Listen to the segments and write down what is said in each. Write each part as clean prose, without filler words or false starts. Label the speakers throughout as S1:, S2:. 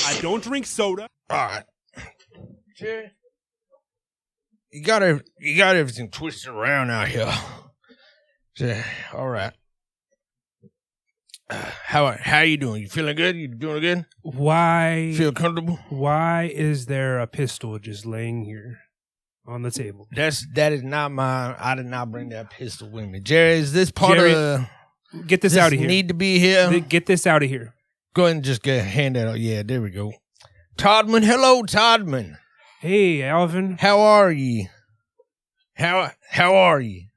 S1: I don't drink soda.
S2: All right. Jerry, you got everything twisted around out here. Jerry, all right. How you doing? You feeling good? You doing good?
S3: Why?
S2: Feel comfortable?
S3: Why is there a pistol just laying here on the table?
S2: That is not mine. I did not bring that pistol with me. Jerry, is this part of
S3: get this out of here?
S2: Need to be here.
S3: Get this out of here.
S2: Go ahead and just hand that out. Yeah, there we go. Toddman, hello, Toddman.
S3: Hey, Alvin.
S2: How are you? How are you?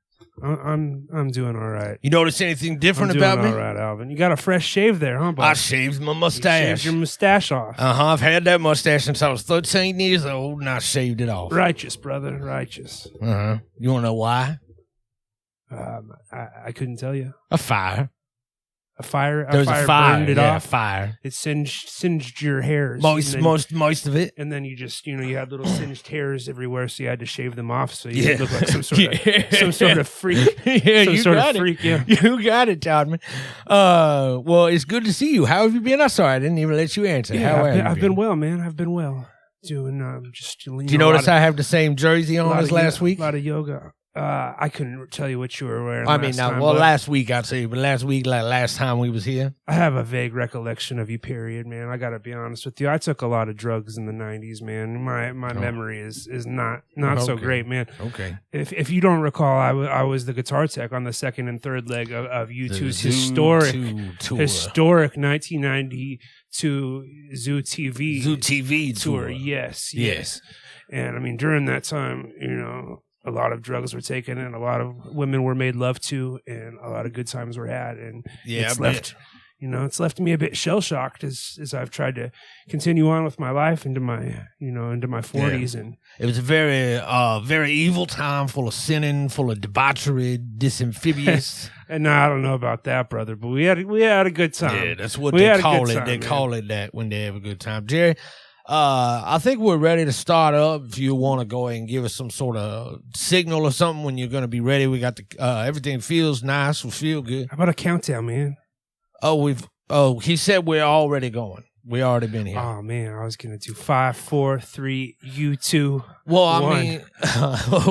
S3: I'm doing all right.
S2: You notice anything different about me?
S3: All right, Alvin. You got a fresh shave there, huh, bud?
S2: I shaved my mustache.
S3: You shaved your mustache off.
S2: I've had that mustache since I was 13 years old, and I shaved it off.
S3: Righteous, brother. Righteous.
S2: You want to know why?
S3: I couldn't tell you.
S2: A fire.
S3: A fire.
S2: There was a fire.
S3: Burned it off.
S2: A fire.
S3: It singed your hairs.
S2: Most of it.
S3: And then you just, you had little singed hairs everywhere, so you had to shave them off, so you look like some sort of freak.
S2: Yeah,
S3: some
S2: you
S3: sort
S2: got
S3: of freak. Yeah,
S2: you got it, Toddman. Well, it's good to see you. How have you been? I'm sorry, I didn't even let you answer.
S3: Yeah,
S2: How have you
S3: I've been well, man. I've been well. Doing just.
S2: Do you notice I have the same jersey on as last week?
S3: A lot of yoga. I couldn't tell you what you were wearing.
S2: Last week I'd say, but last week, like last time we was here,
S3: I have a vague recollection of you. Period, man. I gotta be honest with you. I took a lot of drugs in the '90s, man. My memory is not so great, man.
S2: Okay.
S3: If you don't recall, I was the guitar tech on the second and third leg of U2's historic 1992 Zoo TV tour. Yes. And I mean, during that time, a lot of drugs were taken and a lot of women were made love to and a lot of good times were had. And it's left me a bit shell shocked as I've tried to continue on with my life into my 40s. And
S2: it was a very evil time, full of sinning, full of debauchery, disamphibious.
S3: And I don't know about that, brother, but we had a good time.
S2: Yeah, that's what they call it. They call it that when they have a good time. Jerry, I think we're ready to start up. If you want to go ahead and give us some sort of signal or something when you're going to be ready, we got everything feels nice. We feel good.
S3: How about a countdown, man?
S2: He said we're already going. We already been here.
S3: Oh man, I was gonna do 5, 4, 3, U2.
S2: Well,
S3: 1.
S2: I mean,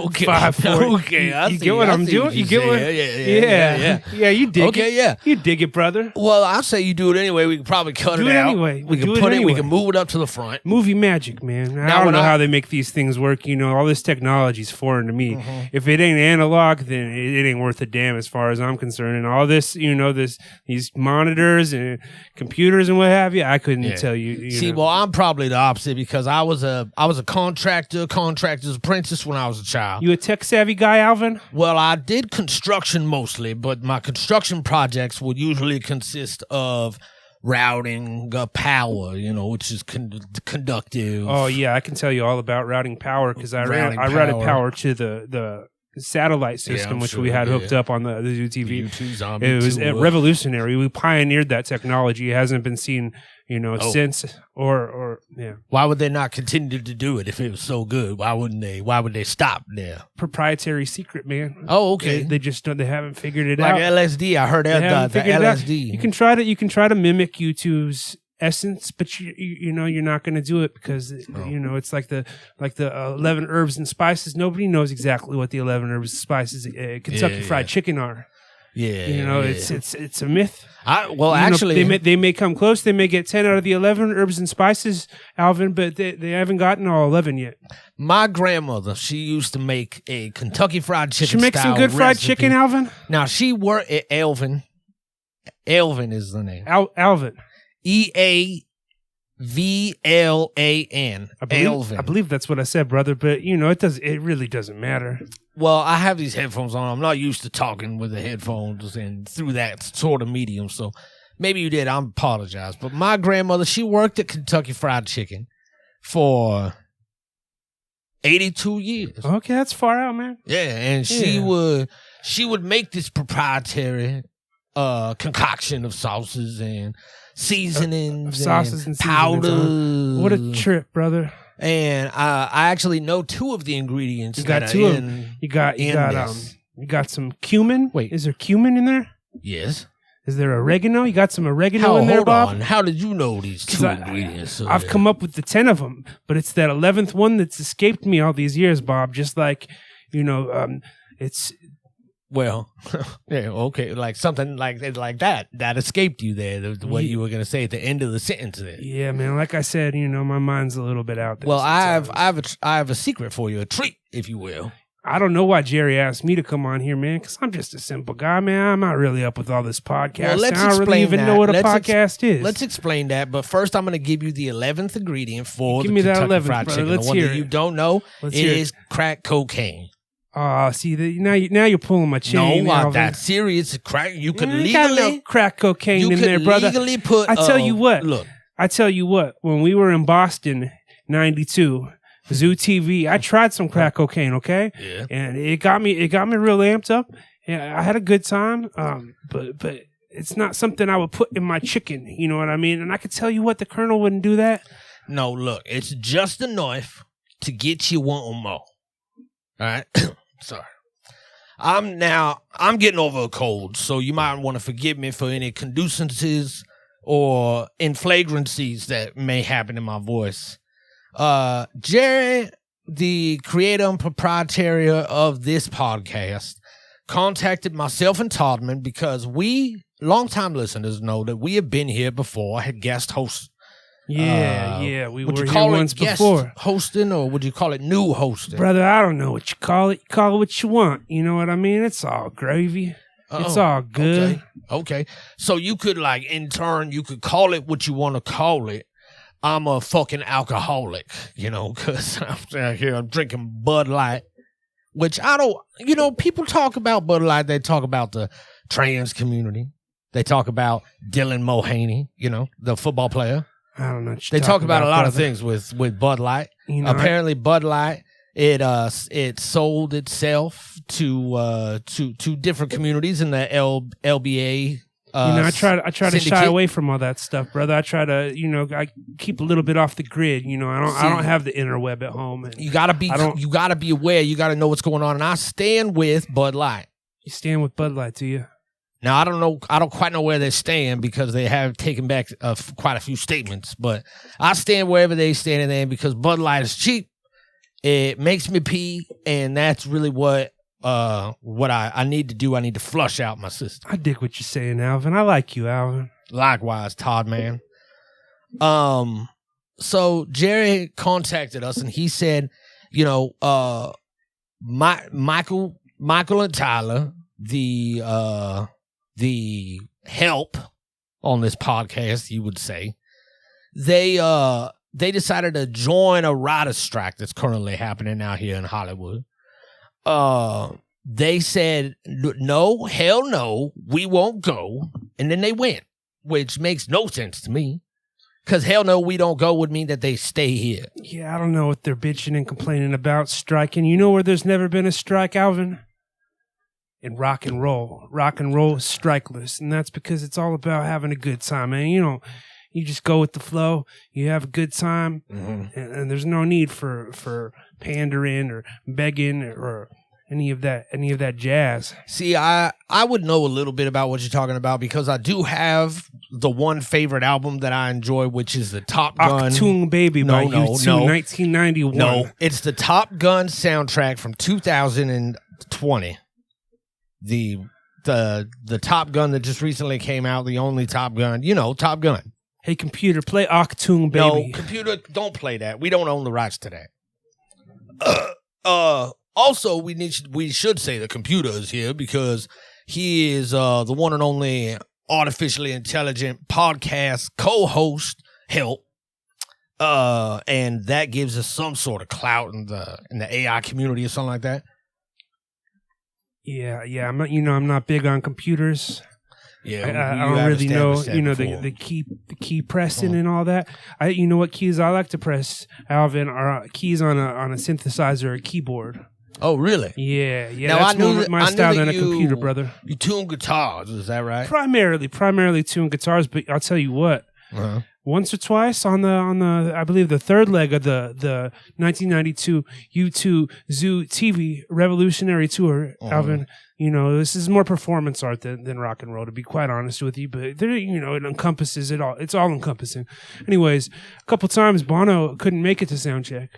S2: okay,
S3: 5, 4.
S2: Okay,
S3: you get what I'm doing? You get what? Yeah. You dig it.
S2: Okay, yeah,
S3: you dig it, brother.
S2: Well, I'll say you do it anyway. We can probably cut it out.
S3: Anyway.
S2: We can put it. We can move it up to the front.
S3: Movie magic, man. I don't know how they make these things work. All this technology's foreign to me.
S2: Mm-hmm.
S3: If it ain't analog, then it ain't worth a damn as far as I'm concerned. And all this, these monitors and computers and what have you, I couldn't tell you.
S2: See, well, I'm probably the opposite because I was a contractor's apprentice when I was a child.
S3: You a tech savvy guy, Alvin?
S2: Well, I did construction mostly, but my construction projects would usually consist of routing power, which is conductive.
S3: Oh yeah, I can tell you all about routing power because I routed power to the satellite system, which we had hooked up on the Zoo TV. It was revolutionary. We pioneered that technology. It hasn't been seen, since or.
S2: Why would they not continue to do it if it was so good? Why wouldn't they? Why would they stop there?
S3: Proprietary secret, man.
S2: Oh, okay.
S3: They just don't. They haven't figured it
S2: out.
S3: Like
S2: LSD, I heard that. The LSD.
S3: You can try to mimic U2's essence, but you're not going to do it because it's like the 11 herbs and spices. Nobody knows exactly what the 11 herbs and spices Kentucky Fried Chicken are. It's a myth.
S2: Actually,
S3: they may come close. They may get 10 out of the 11 herbs and spices, Alvin, but they haven't gotten all 11 yet.
S2: My grandmother, she used to make a Kentucky Fried Chicken.
S3: She makes some good fried chicken, Alvin.
S2: Now she worked at Elvin. Elvin is the name.
S3: Alvin.
S2: EAVLAN. Elvin.
S3: I believe that's what I said, brother. But it really doesn't matter.
S2: Well, I have these headphones on. I'm not used to talking with the headphones and through that sort of medium. So maybe you did. I apologize. But my grandmother, she worked at Kentucky Fried Chicken for 82 years.
S3: Okay, that's far out, man.
S2: Yeah, and she would make this proprietary concoction of sauces and seasonings,
S3: sauces and
S2: powders.
S3: What a trip, brother!
S2: And I actually know 2 of the ingredients.
S3: You got 2 of them. You got some cumin.
S2: Wait,
S3: is there cumin in there?
S2: Yes.
S3: Is there oregano? You got some oregano in there, Bob?
S2: Hold on. How did you know these 2 ingredients?
S3: I've come up with the 10 of them, but it's that 11th one that's escaped me all these years, Bob. Just like, it's...
S2: Well, yeah, okay, like something like that escaped you there. What you were going to say at the end of the sentence there.
S3: Yeah, man. Like I said, my mind's a little bit out there.
S2: Well, I have a secret for you, a treat, if you will.
S3: I don't know why Jerry asked me to come on here, man, because I'm just a simple guy, man. I'm not really up with all this podcast.
S2: Well,
S3: I don't really even know what a podcast is.
S2: Let's explain that, but first I'm going to give you the 11th ingredient for
S3: give
S2: the
S3: me that
S2: Kentucky
S3: 11th,
S2: Fried
S3: brother.
S2: Chicken.
S3: Let's
S2: the one
S3: hear
S2: that
S3: it.
S2: you don't know,
S3: Let's
S2: it
S3: hear
S2: is crack cocaine.
S3: See, now you're pulling my chain.
S2: No, that's serious. Crack. You could legally
S3: got no crack cocaine in there, brother.
S2: Legally put.
S3: I tell you what.
S2: Look,
S3: I tell you what. When we were in Boston, '92. Zoo TV. I tried some crack cocaine, okay?
S2: Yeah.
S3: And it got me real amped up. Yeah, I had a good time. But it's not something I would put in my chicken, you know what I mean? And I could tell you what, the Colonel wouldn't do that.
S2: No, look, it's just enough to get you wanting more. All right? Sorry. I'm getting over a cold, so you might want to forgive me for any conducences or inflagrancies that may happen in my voice. Jerry, the creator and proprietary of this podcast, contacted myself and Toddman because we, longtime listeners, know that we have been here before, had guest hosts.
S3: Yeah, we were here once
S2: guest
S3: before.
S2: Hosting, or would you call it new hosting?
S3: Brother, I don't know what you call it. You call it what you want. You know what I mean? It's all gravy. It's all good.
S2: Okay. So you could, in turn, you could call it what you want to call it. I'm a fucking alcoholic, because I'm out here, I'm drinking Bud Light, which I don't, people talk about Bud Light. They talk about the trans community. They talk about Dylan Mulvaney, the football player.
S3: I don't know.
S2: They talk about a lot of things with Bud Light. Apparently, Bud Light, it sold itself to different communities in the LBA.
S3: I try to shy away from all that stuff, brother. I try to, I keep a little bit off the grid. I don't have the interweb at home. And
S2: you gotta be aware. You gotta know what's going on. And I stand with Bud Light.
S3: You stand with Bud Light, do you?
S2: Now I don't know. I don't quite know where they stand because they have taken back quite a few statements. But I stand wherever they stand in, because Bud Light is cheap. It makes me pee, and that's really what I need to do. I need to flush out my system.
S3: I dig what you're saying, Alvin. I like you, Alvin.
S2: Likewise, Todd, man. So Jerry contacted us and he said, Michael and Tyler, the help on this podcast, you would say, they decided to join a writer's strike that's currently happening out here in Hollywood. They said, no, hell no, we won't go. And then they went, which makes no sense to me. Because hell no, we don't go would mean that they stay here.
S3: Yeah, I don't know what they're bitching and complaining about striking. You know where there's never been a strike, Alvin? In rock and roll. Rock and roll is strikeless. And that's because it's all about having a good time, man. You just go with the flow. You have a good time. Mm-hmm. And there's no need for pandering or begging or any of that jazz.
S2: See, I would know a little bit about what you're talking about because I do have the one favorite album that I enjoy, which is the Top Gun.
S3: Achtung Baby by U2, 1991.
S2: No, it's the Top Gun soundtrack from 2020. The Top Gun that just recently came out, the only Top Gun, Top Gun.
S3: Hey, computer, play Achtung Baby.
S2: No, computer, don't play that. We don't own the rights to that. Also, we should say the computer is here because he is the one and only artificially intelligent podcast co-host help. And that gives us some sort of clout in the AI community or something like that.
S3: Yeah. I'm not big on computers.
S2: Yeah,
S3: I don't really know, the key pressing and all that. You know what keys I like to press, Alvin, are keys on a synthesizer or a keyboard.
S2: Oh, really?
S3: Yeah. Now, that's my style than a computer, brother.
S2: You tune guitars, is that right?
S3: Primarily tune guitars, but I'll tell you what, Once or twice on the I believe the third leg of the 1992 U2 Zoo TV Revolutionary Tour, Alvin. You know, this is more performance art than rock and roll, to be quite honest with you. But there, you know, it encompasses it all. It's all encompassing. Anyways, a couple times Bono couldn't make it to soundcheck.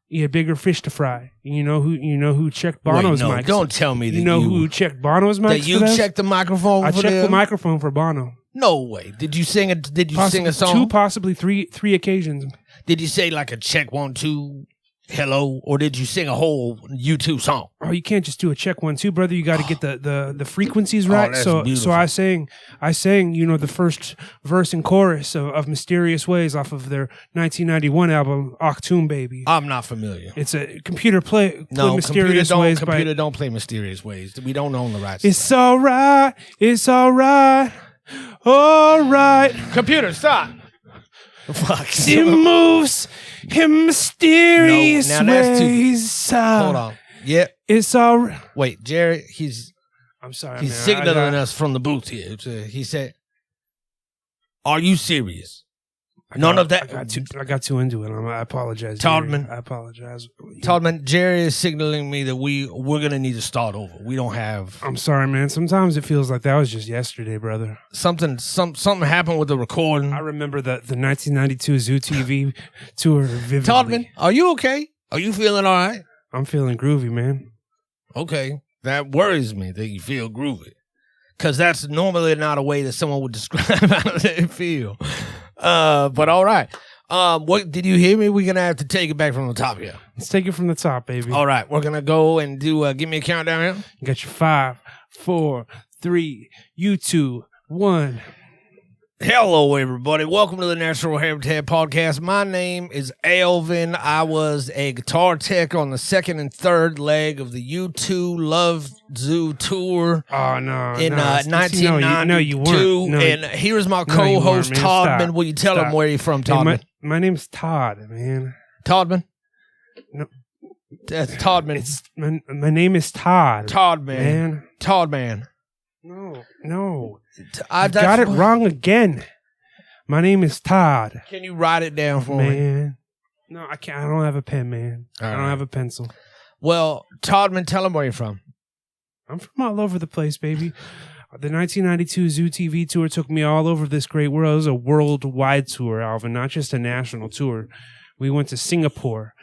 S3: He had bigger fish to fry. You know who checked Bono's mics?
S2: Don't tell me that
S3: who checked Bono's mics.
S2: That you checked the microphone.
S3: I checked the microphone for Bono.
S2: No way. Did you sing a? Did you sing a song?
S3: Two, possibly three occasions.
S2: Did you say like a check 1 2 hello, or did you sing a whole U2 song?
S3: Oh, you can't just do a check 1 2, brother. You got to get the frequencies right.
S2: Beautiful.
S3: So I sang, you know, the first verse and chorus of Mysterious Ways off of their 1991 album Achtung Baby.
S2: I'm not familiar.
S3: It's a computer play
S2: Mysterious Ways.
S3: Computer
S2: don't play Mysterious Ways. We don't own the rights.
S3: It's all right. It's all right. All right.
S2: Computer, stop. Fuck.
S3: It moves in mysterious ways.
S2: Hold on. Yeah.
S3: It's all right.
S2: Wait, Jerry,
S3: I'm sorry,
S2: he's signaling us from the booth here. He said, "Are you serious?" None of that.
S3: I got too into it. I apologize,
S2: Toddman.
S3: Jerry. I apologize.
S2: Toddman, Jerry is signaling me that we're gonna need to start over. We don't have.
S3: I'm sorry, man. Sometimes it feels like that was just yesterday, brother.
S2: Something happened with the recording.
S3: I remember the 1992 Zoo TV tour vividly.
S2: Toddman, are you okay? Are you feeling all right?
S3: I'm feeling groovy, man.
S2: Okay, that worries me that you feel groovy, because that's normally not a way that someone would describe how they feel. But all right. What did you hear me? We're gonna have to take it back from the top here.
S3: Let's take it from the top, baby.
S2: All right, we're gonna go and do. Give me a countdown here.
S3: You got your 5, 4, 3, you 2, 1.
S2: Hello, everybody. Welcome to the Natural Habitat Podcast. My name is Eavlan. I was a guitar tech on the second and third leg of the U2 Love Zoo tour.
S3: Oh, no.
S2: In 1992.
S3: No, you weren't. No,
S2: and here's my co-host, Toddman. Will you tell him where you're from, Toddman?
S3: Hey, my name's Todd, man.
S2: Toddman?
S3: No.
S2: That's Toddman.
S3: My name is Todd.
S2: Toddman.
S3: Man.
S2: Toddman.
S3: No. I got it wrong again. My name is Todd.
S2: Can you write it down for
S3: me? No, I can't. I don't have a pen, man. I don't have a pencil.
S2: Well, Toddman, tell him where you're from.
S3: I'm from all over the place, baby. The 1992 Zoo TV tour took me all over this great world. It was a worldwide tour, Alvin, not just a national tour. We went to Singapore.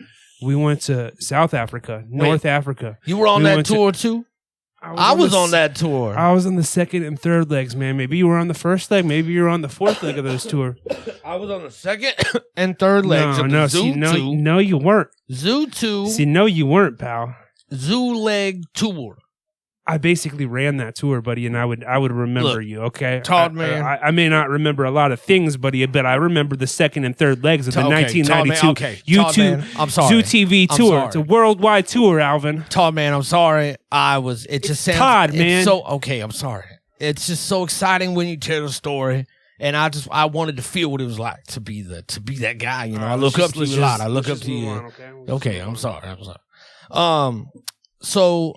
S3: We went to South Africa, North Africa.
S2: You were on that tour too? I was on that tour.
S3: I was on the second and third legs, man. Maybe you were on the first leg. Maybe you were on the fourth leg of those tour.
S2: I was on the second and third legs of the Zoo 2.
S3: No, you weren't.
S2: Zoo 2.
S3: See, no, you weren't, pal.
S2: Zoo leg tour.
S3: I basically ran that tour, buddy, and I would remember you, okay?
S2: Todd, man.
S3: I may not remember a lot of things, buddy, but I remember the second and third legs of the 1992 YouTube Zoo TV tour. It's a worldwide tour, Alvin.
S2: Todd, man, I'm sorry. It just sounds...
S3: Todd, man.
S2: I'm sorry. It's just so exciting when you tell the story, and I wanted to feel what it was like to be that guy, you know. I look up to you a lot. I look up to you. Okay, I'm sorry. So...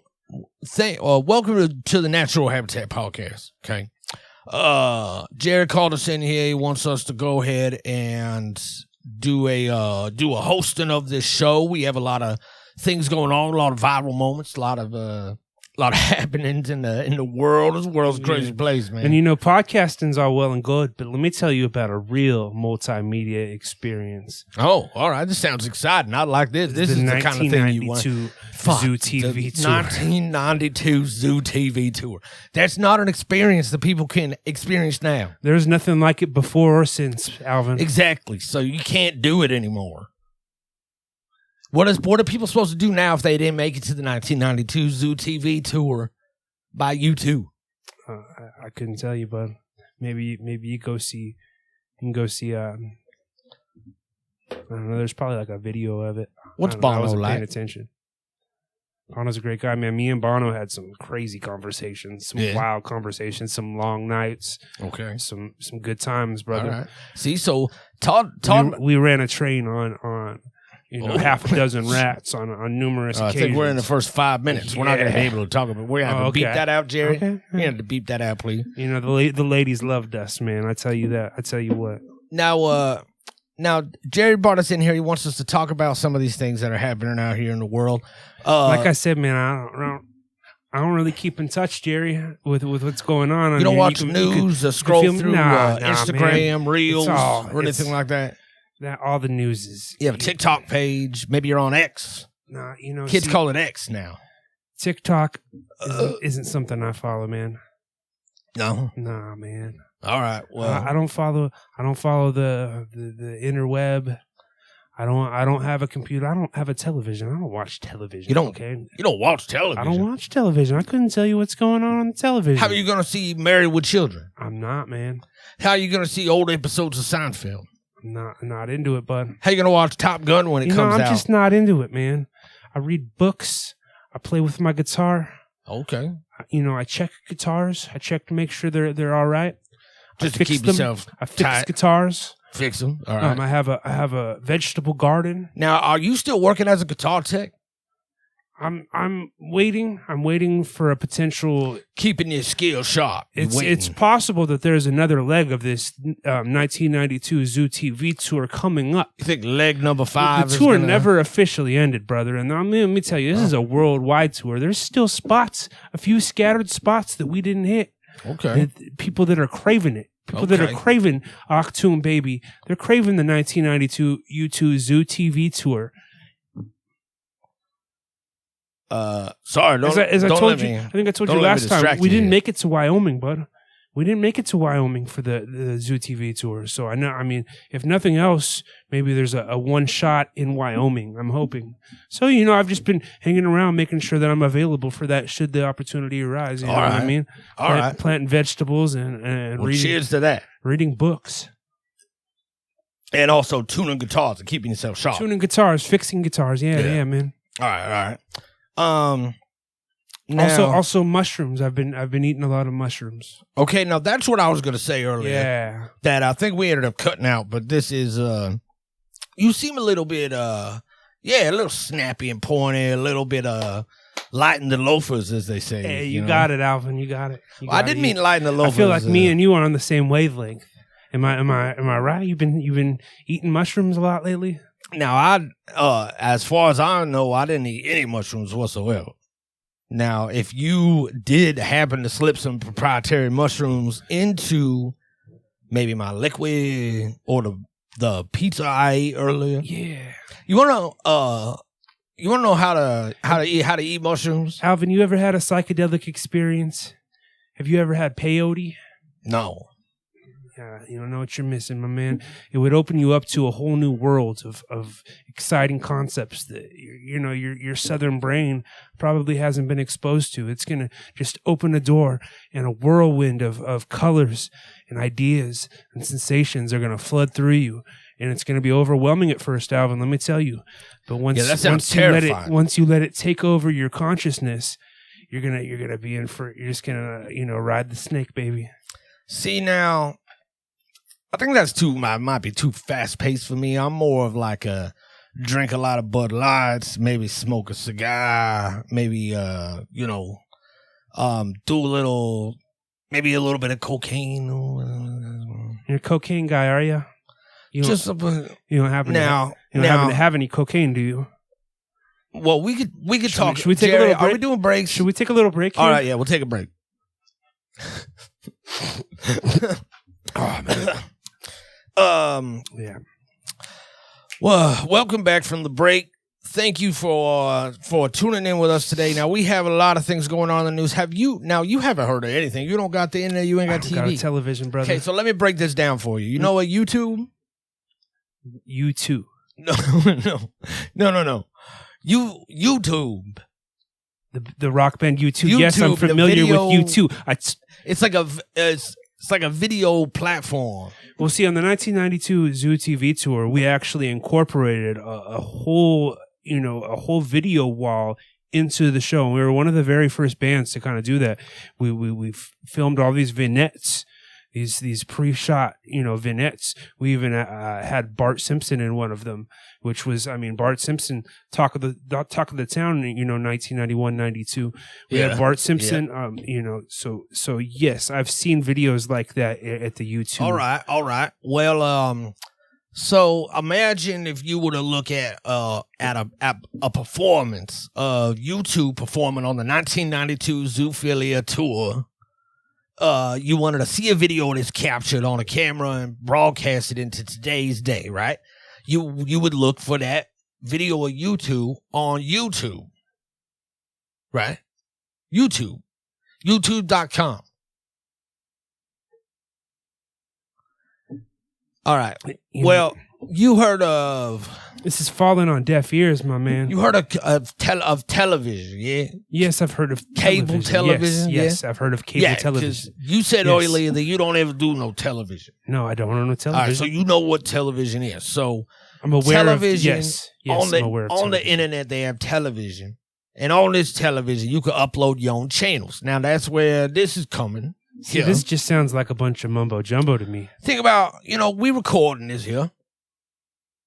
S2: welcome to the Natural Habitat Podcast. Okay, Jared called us in here. He wants us to go ahead and do a hosting of this show. We have a lot of things going on, a lot of viral moments, a lot of happenings in the world. This world's a crazy place, man.
S3: And you know, podcasting's all well and good, but let me tell you about a real multimedia experience.
S2: Oh, all right. This sounds exciting. I like this. This is the kind of thing you want.
S3: Zoo TV tour.
S2: 1992 Zoo TV tour. That's not an experience that people can experience now.
S3: There's nothing like it before or since, Alvin.
S2: Exactly. So you can't do it anymore. What are people supposed to do now if they didn't make it to the 1992 Zoo TV tour by U2?
S3: I couldn't tell you, bud. Maybe you go see. You can go see. I don't know. There's probably like a video of it.
S2: What's Bono like? I
S3: wasn't paying attention. Bono's a great guy, man. Me and Bono had some crazy conversations, some wild conversations, some long nights.
S2: Okay,
S3: some good times, brother.
S2: All right. See, so Todd,
S3: we ran a train on. Half a dozen rats on numerous occasions.
S2: I think we're in the first 5 minutes. We're not going to be able to talk about it. We're going to have to beep that out, Jerry. Okay. We're going to have to beep that out, please.
S3: You know, the ladies loved us, man. I tell you that. I tell you what.
S2: Now, Jerry brought us in here. He wants us to talk about some of these things that are happening out here in the world.
S3: Like I said, man, I don't really keep in touch, Jerry, with what's going on.
S2: You don't watch news, scroll through Instagram,
S3: man.
S2: Reels, or anything like that?
S3: All the news is...
S2: You have a TikTok page. Maybe you're on X.
S3: Nah,
S2: Kids call it X now.
S3: TikTok isn't something I follow, man.
S2: No?
S3: Nah, man.
S2: All right. Well,
S3: I don't follow the interweb. I don't have a computer. I don't have a television. I don't watch television.
S2: You don't.
S3: Okay?
S2: You don't watch television.
S3: I don't watch television. I couldn't tell you what's going on the television.
S2: How are you going to see Married with Children?
S3: I'm not, man.
S2: How are you going to see old episodes of Seinfeld?
S3: I'm not into it, bud.
S2: How are you going to watch Top Gun when it comes out?
S3: I'm just not into it, man. I read books. I play with my guitar.
S2: Okay.
S3: I check guitars. I check to make sure they're all right.
S2: Just to keep yourself
S3: I fix guitars.
S2: Fix them. All right.
S3: I have a vegetable garden.
S2: Now, are you still working as a guitar tech?
S3: I'm waiting. I'm waiting for a potential
S2: keeping your skill sharp.
S3: It's possible that there's another leg of this 1992 Zoo TV tour coming up.
S2: You think leg number 5?
S3: The tour never officially ended, brother. And let me tell you, this is a worldwide tour. There's still spots, a few scattered spots that we didn't hit.
S2: Okay.
S3: People that are craving it. People that are craving Achtung Baby. They're craving the 1992 U2 Zoo TV tour.
S2: Sorry,
S3: as I told you, I think I told you last time, we didn't make it to Wyoming, bud. We didn't make it to Wyoming for the Zoo TV tour. So I know, I mean, if nothing else, maybe there's a one shot in Wyoming. I'm hoping. So, I've just been hanging around making sure that I'm available for that should the opportunity arise. You know what I mean? Planting vegetables and reading.
S2: Cheers to that.
S3: Reading books.
S2: And also tuning guitars and keeping yourself sharp.
S3: Tuning guitars, fixing guitars. Yeah, man.
S2: All right. Now,
S3: also mushrooms. I've been eating a lot of mushrooms.
S2: Okay, now that's what I was gonna say earlier.
S3: Yeah.
S2: That I think we ended up cutting out, but this is you seem a little bit a little snappy and pointy, a little bit light in the loafers, as they say.
S3: Hey, you got it, Alvin. You got it.
S2: I didn't mean light in the loafers.
S3: I feel like me and you are on the same wavelength. Am I right? You've been eating mushrooms a lot lately?
S2: Now, as far as I know, I didn't eat any mushrooms whatsoever. Now, if you did happen to slip some proprietary mushrooms into maybe my liquid or the pizza I ate earlier, you wanna know how to eat mushrooms?
S3: Alvin, you ever had a psychedelic experience? Have you ever had peyote?
S2: No.
S3: Yeah, you don't know what you're missing, my man. It would open you up to a whole new world of exciting concepts that your southern brain probably hasn't been exposed to. It's gonna just open a door, and a whirlwind of colors and ideas and sensations are gonna flood through you, and it's gonna be overwhelming at first, Alvin. Let me tell you. But once you let it take over your consciousness, you're gonna be in for. You're just gonna ride the snake, baby.
S2: See now. I think that's might be too fast paced for me. I'm more of like drink a lot of Bud Lights, maybe smoke a cigar, maybe do a little bit of cocaine.
S3: You're a cocaine guy, are you? You don't happen to have any cocaine, do you?
S2: Well, we could talk.
S3: Should we take a little break?
S2: Are we doing breaks?
S3: Should we take a little break here?
S2: All right, yeah, we'll take a break. Oh man.
S3: Yeah.
S2: Well, welcome back from the break. Thank you for tuning in with us today. Now we have a lot of things going on in the news. You haven't heard of anything. You don't got the internet. You ain't got TV.
S3: Got a television, brother.
S2: Okay, so let me break this down for you. You know what YouTube?
S3: YouTube.
S2: No. YouTube.
S3: The rock band YouTube. Yes, I'm familiar with YouTube.
S2: It's like a video platform.
S3: Well, see, on the 1992 Zoo TV tour, we actually incorporated a whole video wall into the show. We were one of the very first bands to kind of do that. We filmed all these vignettes, these pre-shot, vignettes. We even had Bart Simpson in one of them, which was, Bart Simpson, talk of the town, 1991, 92. We had Bart Simpson, so yes, I've seen videos like that at the YouTube.
S2: All right. Well, so imagine if you were to look at a performance of YouTube performing on the 1992 Zoophilia tour. You wanted to see a video that's captured on a camera and broadcasted into today's day, right? You would look for that video of YouTube on YouTube, right? YouTube.com. All right. Well, you heard of...
S3: This is falling on deaf ears, my man.
S2: You heard of television, yeah?
S3: Yes, I've heard of
S2: cable television.
S3: Yes, I've heard of cable television.
S2: You said earlier that you don't ever do no television.
S3: No, I don't know no television.
S2: All right, so you know what television is. So
S3: I'm aware
S2: television,
S3: of yes, I'm aware of
S2: on the internet they have television. And on this television, you can upload your own channels. Now, that's where this is coming.
S3: See, this just sounds like a bunch of mumbo jumbo to me.
S2: Think about, we recording this here.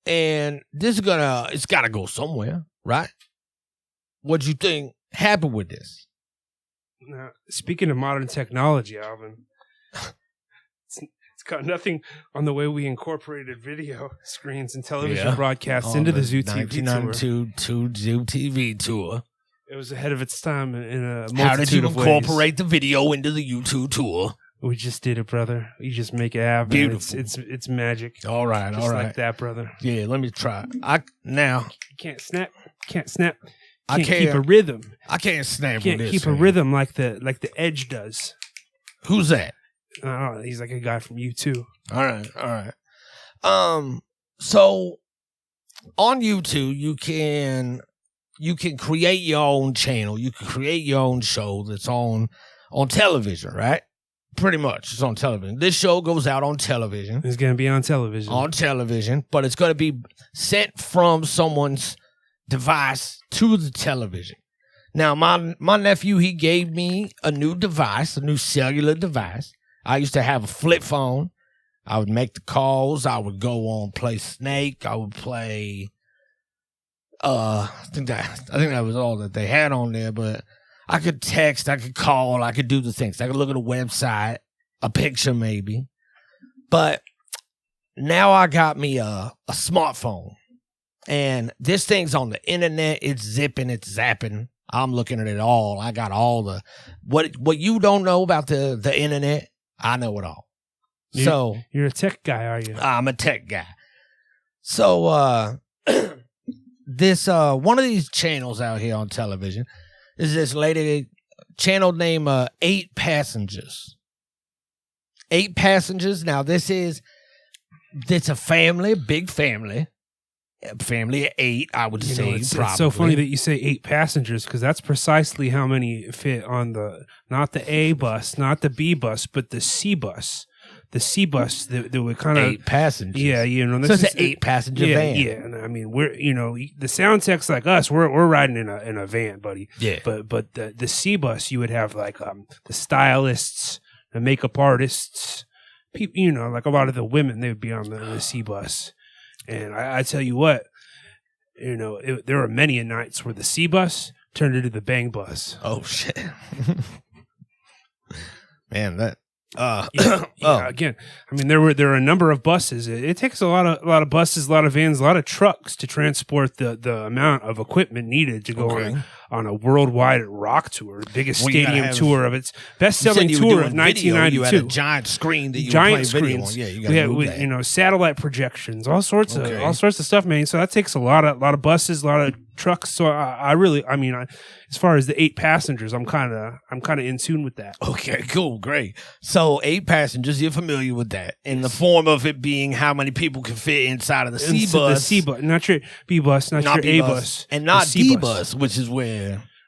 S2: And this is it's got to go somewhere, right? What do you think happened with this?
S3: Now, speaking of modern technology, Alvin, it's got nothing on the way we incorporated video screens and television broadcasts into the Zoo TV tour.
S2: Zoo TV tour.
S3: It was ahead of its time in a multitude of ways.
S2: How did you incorporate the video into the YouTube tour?
S3: We just did it, brother. You just make it happen.
S2: Beautiful.
S3: It's magic.
S2: All right,
S3: just like that, brother.
S2: Yeah, let me try.
S3: You can't snap. Can't
S2: keep
S3: a rhythm.
S2: I can't snap.
S3: Can't keep a rhythm like the Edge does.
S2: Who's that?
S3: He's like a guy from U2.
S2: All right. So on YouTube, you can create your own channel. You can create your own show that's on television, right? Pretty much, it's on television. This show goes out on television.
S3: It's going to be on television.
S2: On television, but it's going to be sent from someone's device to the television. Now, my nephew, he gave me a new device, a new cellular device. I used to have a flip phone. I would make the calls. I would go on play Snake. I would play. I think that was all that they had on there, but I could text, I could call, I could do the things. I could look at a website, a picture maybe. But now I got me a smartphone. And this thing's on the internet. It's zipping, it's zapping. I'm looking at it all. I got all the... What you don't know about the internet, I know it all.
S3: You're a tech guy, are you?
S2: I'm a tech guy. So this one of these channels out here on television... is this lady channel named 8 Passengers. 8 Passengers. Now, it's a family, big family. Family of 8, I would say,
S3: it's
S2: probably.
S3: It's so funny that you say 8 passengers, because that's precisely how many fit on not the A bus, not the B bus, but the C bus. The C bus that would kind of
S2: 8 passengers.
S3: Yeah,
S2: so it's an 8-passenger van.
S3: Yeah, and I mean we're the sound techs like us, we're riding in a van, buddy.
S2: Yeah.
S3: But the C bus, you would have like the stylists, the makeup artists, people, like a lot of the women, they would be on the C bus. And I tell you what, there are many nights where the C bus turned into the bang bus.
S2: Oh shit, man, that.
S3: Again, I mean, there are a number of buses. It takes a lot of buses, a lot of vans, a lot of trucks to transport the amount of equipment needed to go on a worldwide rock tour, biggest stadium tour of its best-selling tour of 1992.
S2: You had a giant screen that you play video on. Yeah, you got
S3: satellite projections, all sorts of stuff, man. So that takes a lot of buses, a lot of trucks. So I really, as far as the 8 passengers, I'm kind of in tune with that.
S2: Okay, cool, great. So 8 passengers, you're familiar with that in the form of it being how many people can fit inside of the C bus.
S3: The C bus, not your B bus, not your A bus,
S2: and not D bus, which is where.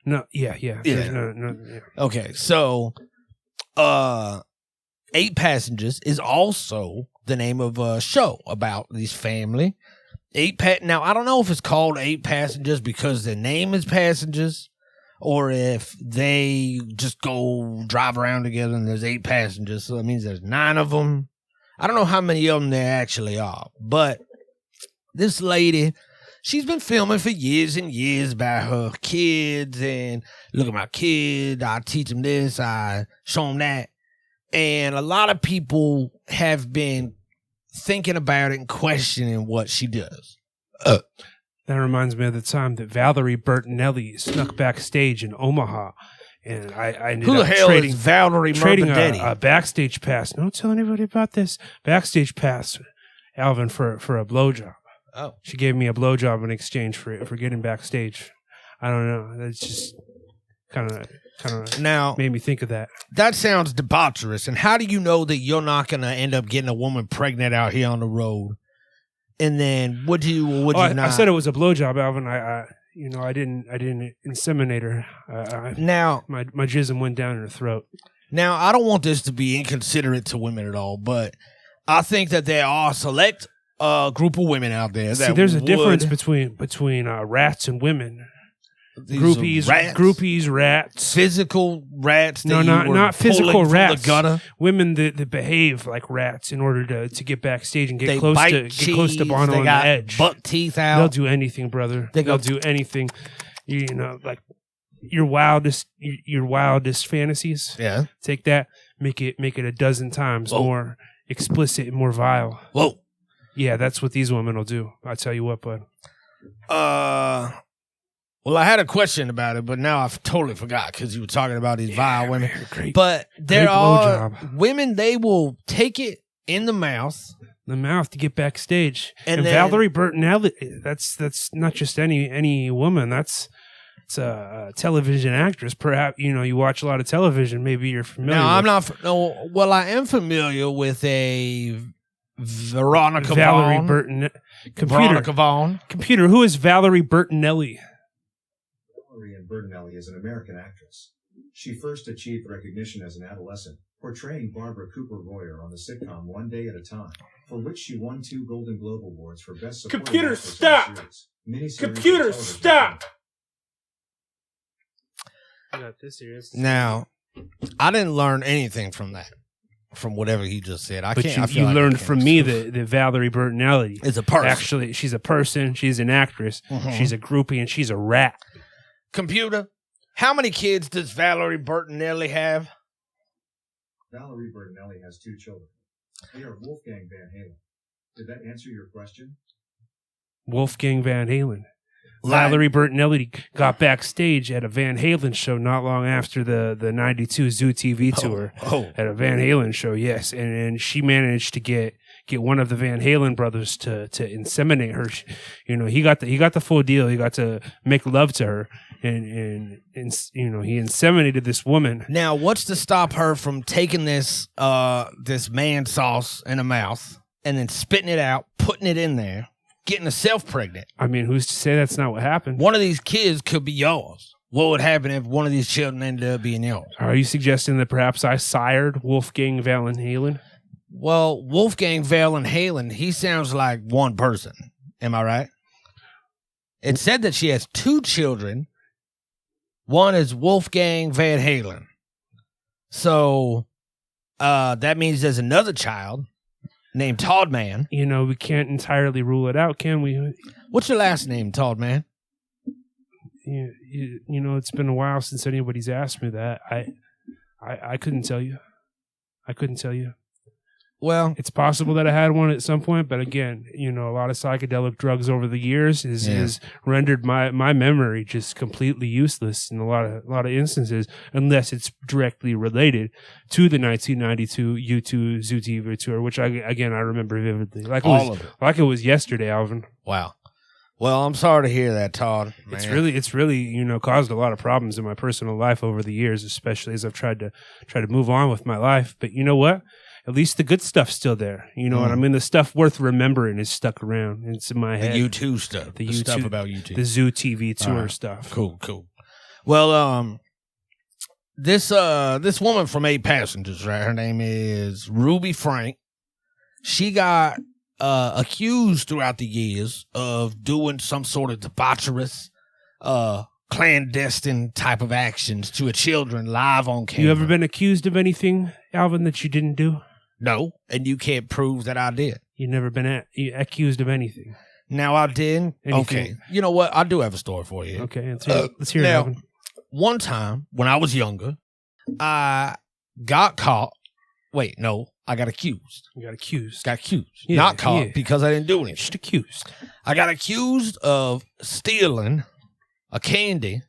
S3: No, yeah. No.
S2: Okay, so 8 Passengers is also the name of a show about this family. Now, I don't know if it's called 8 Passengers because the name is Passengers, or if they just go drive around together and there's 8 passengers. So that means there's 9 of them. I don't know how many of them there actually are, but this lady, she's been filming for years and years about her kids and look at my kid. I teach them this. I show them that. And a lot of people have been thinking about it and questioning what she does.
S3: That reminds me of the time that Valerie Bertinelli snuck backstage in Omaha, and I ended
S2: Who the
S3: up
S2: hell
S3: trading,
S2: is Valerie
S3: trading
S2: Bertinelli?
S3: a backstage pass. Don't tell anybody about this. Backstage pass, Alvin, for a blowjob.
S2: Oh,
S3: She gave me a blowjob in exchange for getting backstage. I don't know. That's just kind of
S2: now
S3: made me think of that.
S2: that sounds debaucherous. And how do you know that you're not going to end up getting a woman pregnant out here on the road? And then would you or would you not?
S3: I said it was a blowjob, Alvin. I didn't inseminate her.
S2: Now,
S3: my jism went down in her throat.
S2: Now, I don't want this to be inconsiderate to women at all, but I think that there are a select group of women out there that
S3: See, there's a difference
S2: would-
S3: between rats and women.
S2: These are
S3: Groupies, rats.
S2: physical rats.
S3: No,
S2: that you were
S3: not physical
S2: pulling from
S3: rats.
S2: The gutter.
S3: Women that behave like rats in order to get backstage and
S2: They
S3: get close
S2: bite
S3: to
S2: cheese,
S3: Bono
S2: they
S3: on the
S2: got
S3: edge.
S2: buck teeth out.
S3: They'll do anything, brother.
S2: They'll
S3: do anything. You know, like your wildest fantasies.
S2: Yeah.
S3: Take that, make it a dozen times more explicit and more vile.
S2: Whoa.
S3: Yeah, that's what these women will do. I tell you what, bud.
S2: Well, I had a question about it, but now I've totally forgot because you were talking about these vile women.
S3: Great.
S2: But there
S3: great
S2: are
S3: blowjob.
S2: women, they will take it in the mouth.
S3: The mouth to get backstage.
S2: And then-
S3: Valerie Bertinelli, that's not just any woman. It's a television actress. Perhaps, you watch a lot of television. Maybe you're familiar
S2: Now,
S3: with
S2: I'm not. No, well, I am familiar with a Veronica
S3: Valerie
S2: Vaughn.
S3: Veronica
S2: Vaughn.
S3: Computer, who is Valerie Bertinelli?
S4: Valerie Bertinelli is an American actress. She first achieved recognition as an adolescent, portraying Barbara Cooper Royer on the sitcom One Day at a Time, for which she won 2 Golden Globe Awards for Best Supporting
S3: Computer,
S4: Actress in a
S3: stop!
S4: Series. Miniseries
S3: Computer,
S4: and television
S3: stop!
S4: film.
S3: Not this serious.
S2: Now, I didn't learn anything from that, from whatever he just said. I
S3: But
S2: can't. I feel
S3: you
S2: like
S3: learned
S2: I can't
S3: from me
S2: excuse-
S3: that Valerie Bertinelli
S2: it's a person.
S3: actually, she's a person, she's an actress,
S2: Mhm.
S3: she's a groupie, and she's a rat.
S2: Computer, how many kids does Valerie Bertinelli have?
S4: Valerie Bertinelli has 2 children. They are Wolfgang Van Halen. Did that answer your question?
S3: Wolfgang Van Halen.
S2: Like-
S3: Valerie Bertinelli got backstage at a Van Halen show not long after the 92 Zoo TV tour. At a Van Halen show, yes. And she managed to get one of the Van Halen brothers to inseminate her. He got the full deal. He got to make love to her. And he inseminated this woman.
S2: Now, what's to stop her from taking this man sauce in her mouth and then spitting it out, putting it in there, getting herself pregnant?
S3: I mean, who's to say that's not what happened?
S2: One of these kids could be yours. What would happen if one of these children ended up being yours?
S3: Are you suggesting that perhaps I sired Wolfgang Van Halen?
S2: Well, Wolfgang Van Halen, he sounds like one person. Am I right? It said that she has 2 children. One is Wolfgang Van Halen. So that means there's another child named Todd Man.
S3: We can't entirely rule it out, can we?
S2: What's your last name, Todd Man?
S3: It's been a while since anybody's asked me that. I couldn't tell you. I couldn't tell you.
S2: Well,
S3: It's possible that I had one at some point, but again, a lot of psychedelic drugs over the years has rendered my memory just completely useless in a lot of instances, unless it's directly related to the 1992 U2 Zoo TV tour, which I remember vividly, like it was yesterday, Alvin.
S2: wow. Well, I'm sorry to hear that, Todd. Man.
S3: It's really caused a lot of problems in my personal life over the years, especially as I've tried to move on with my life. But you know what? At least the good stuff's still there. You know what I mean? The stuff worth remembering is stuck around. It's in my head.
S2: The U2 stuff. The stuff about U2.
S3: The Zoo TV tour stuff.
S2: Cool. Well, this woman from 8 Passengers, right? Her name is Ruby Frank. She got accused throughout the years of doing some sort of debaucherous clandestine type of actions to a children live on camera.
S3: You ever been accused of anything, Alvin, that you didn't do?
S2: No, and you can't prove that I did.
S3: You never been accused of anything.
S2: Now I did.
S3: Anything.
S2: Okay, you know what? I do have a story for you.
S3: Okay, let's hear it, Alvin.
S2: One time when I was younger, I got caught. Wait, no, I got accused.
S3: You got accused.
S2: Got accused.
S3: Yeah,
S2: Not caught because I didn't do anything.
S3: Just accused.
S2: I got accused of stealing a candy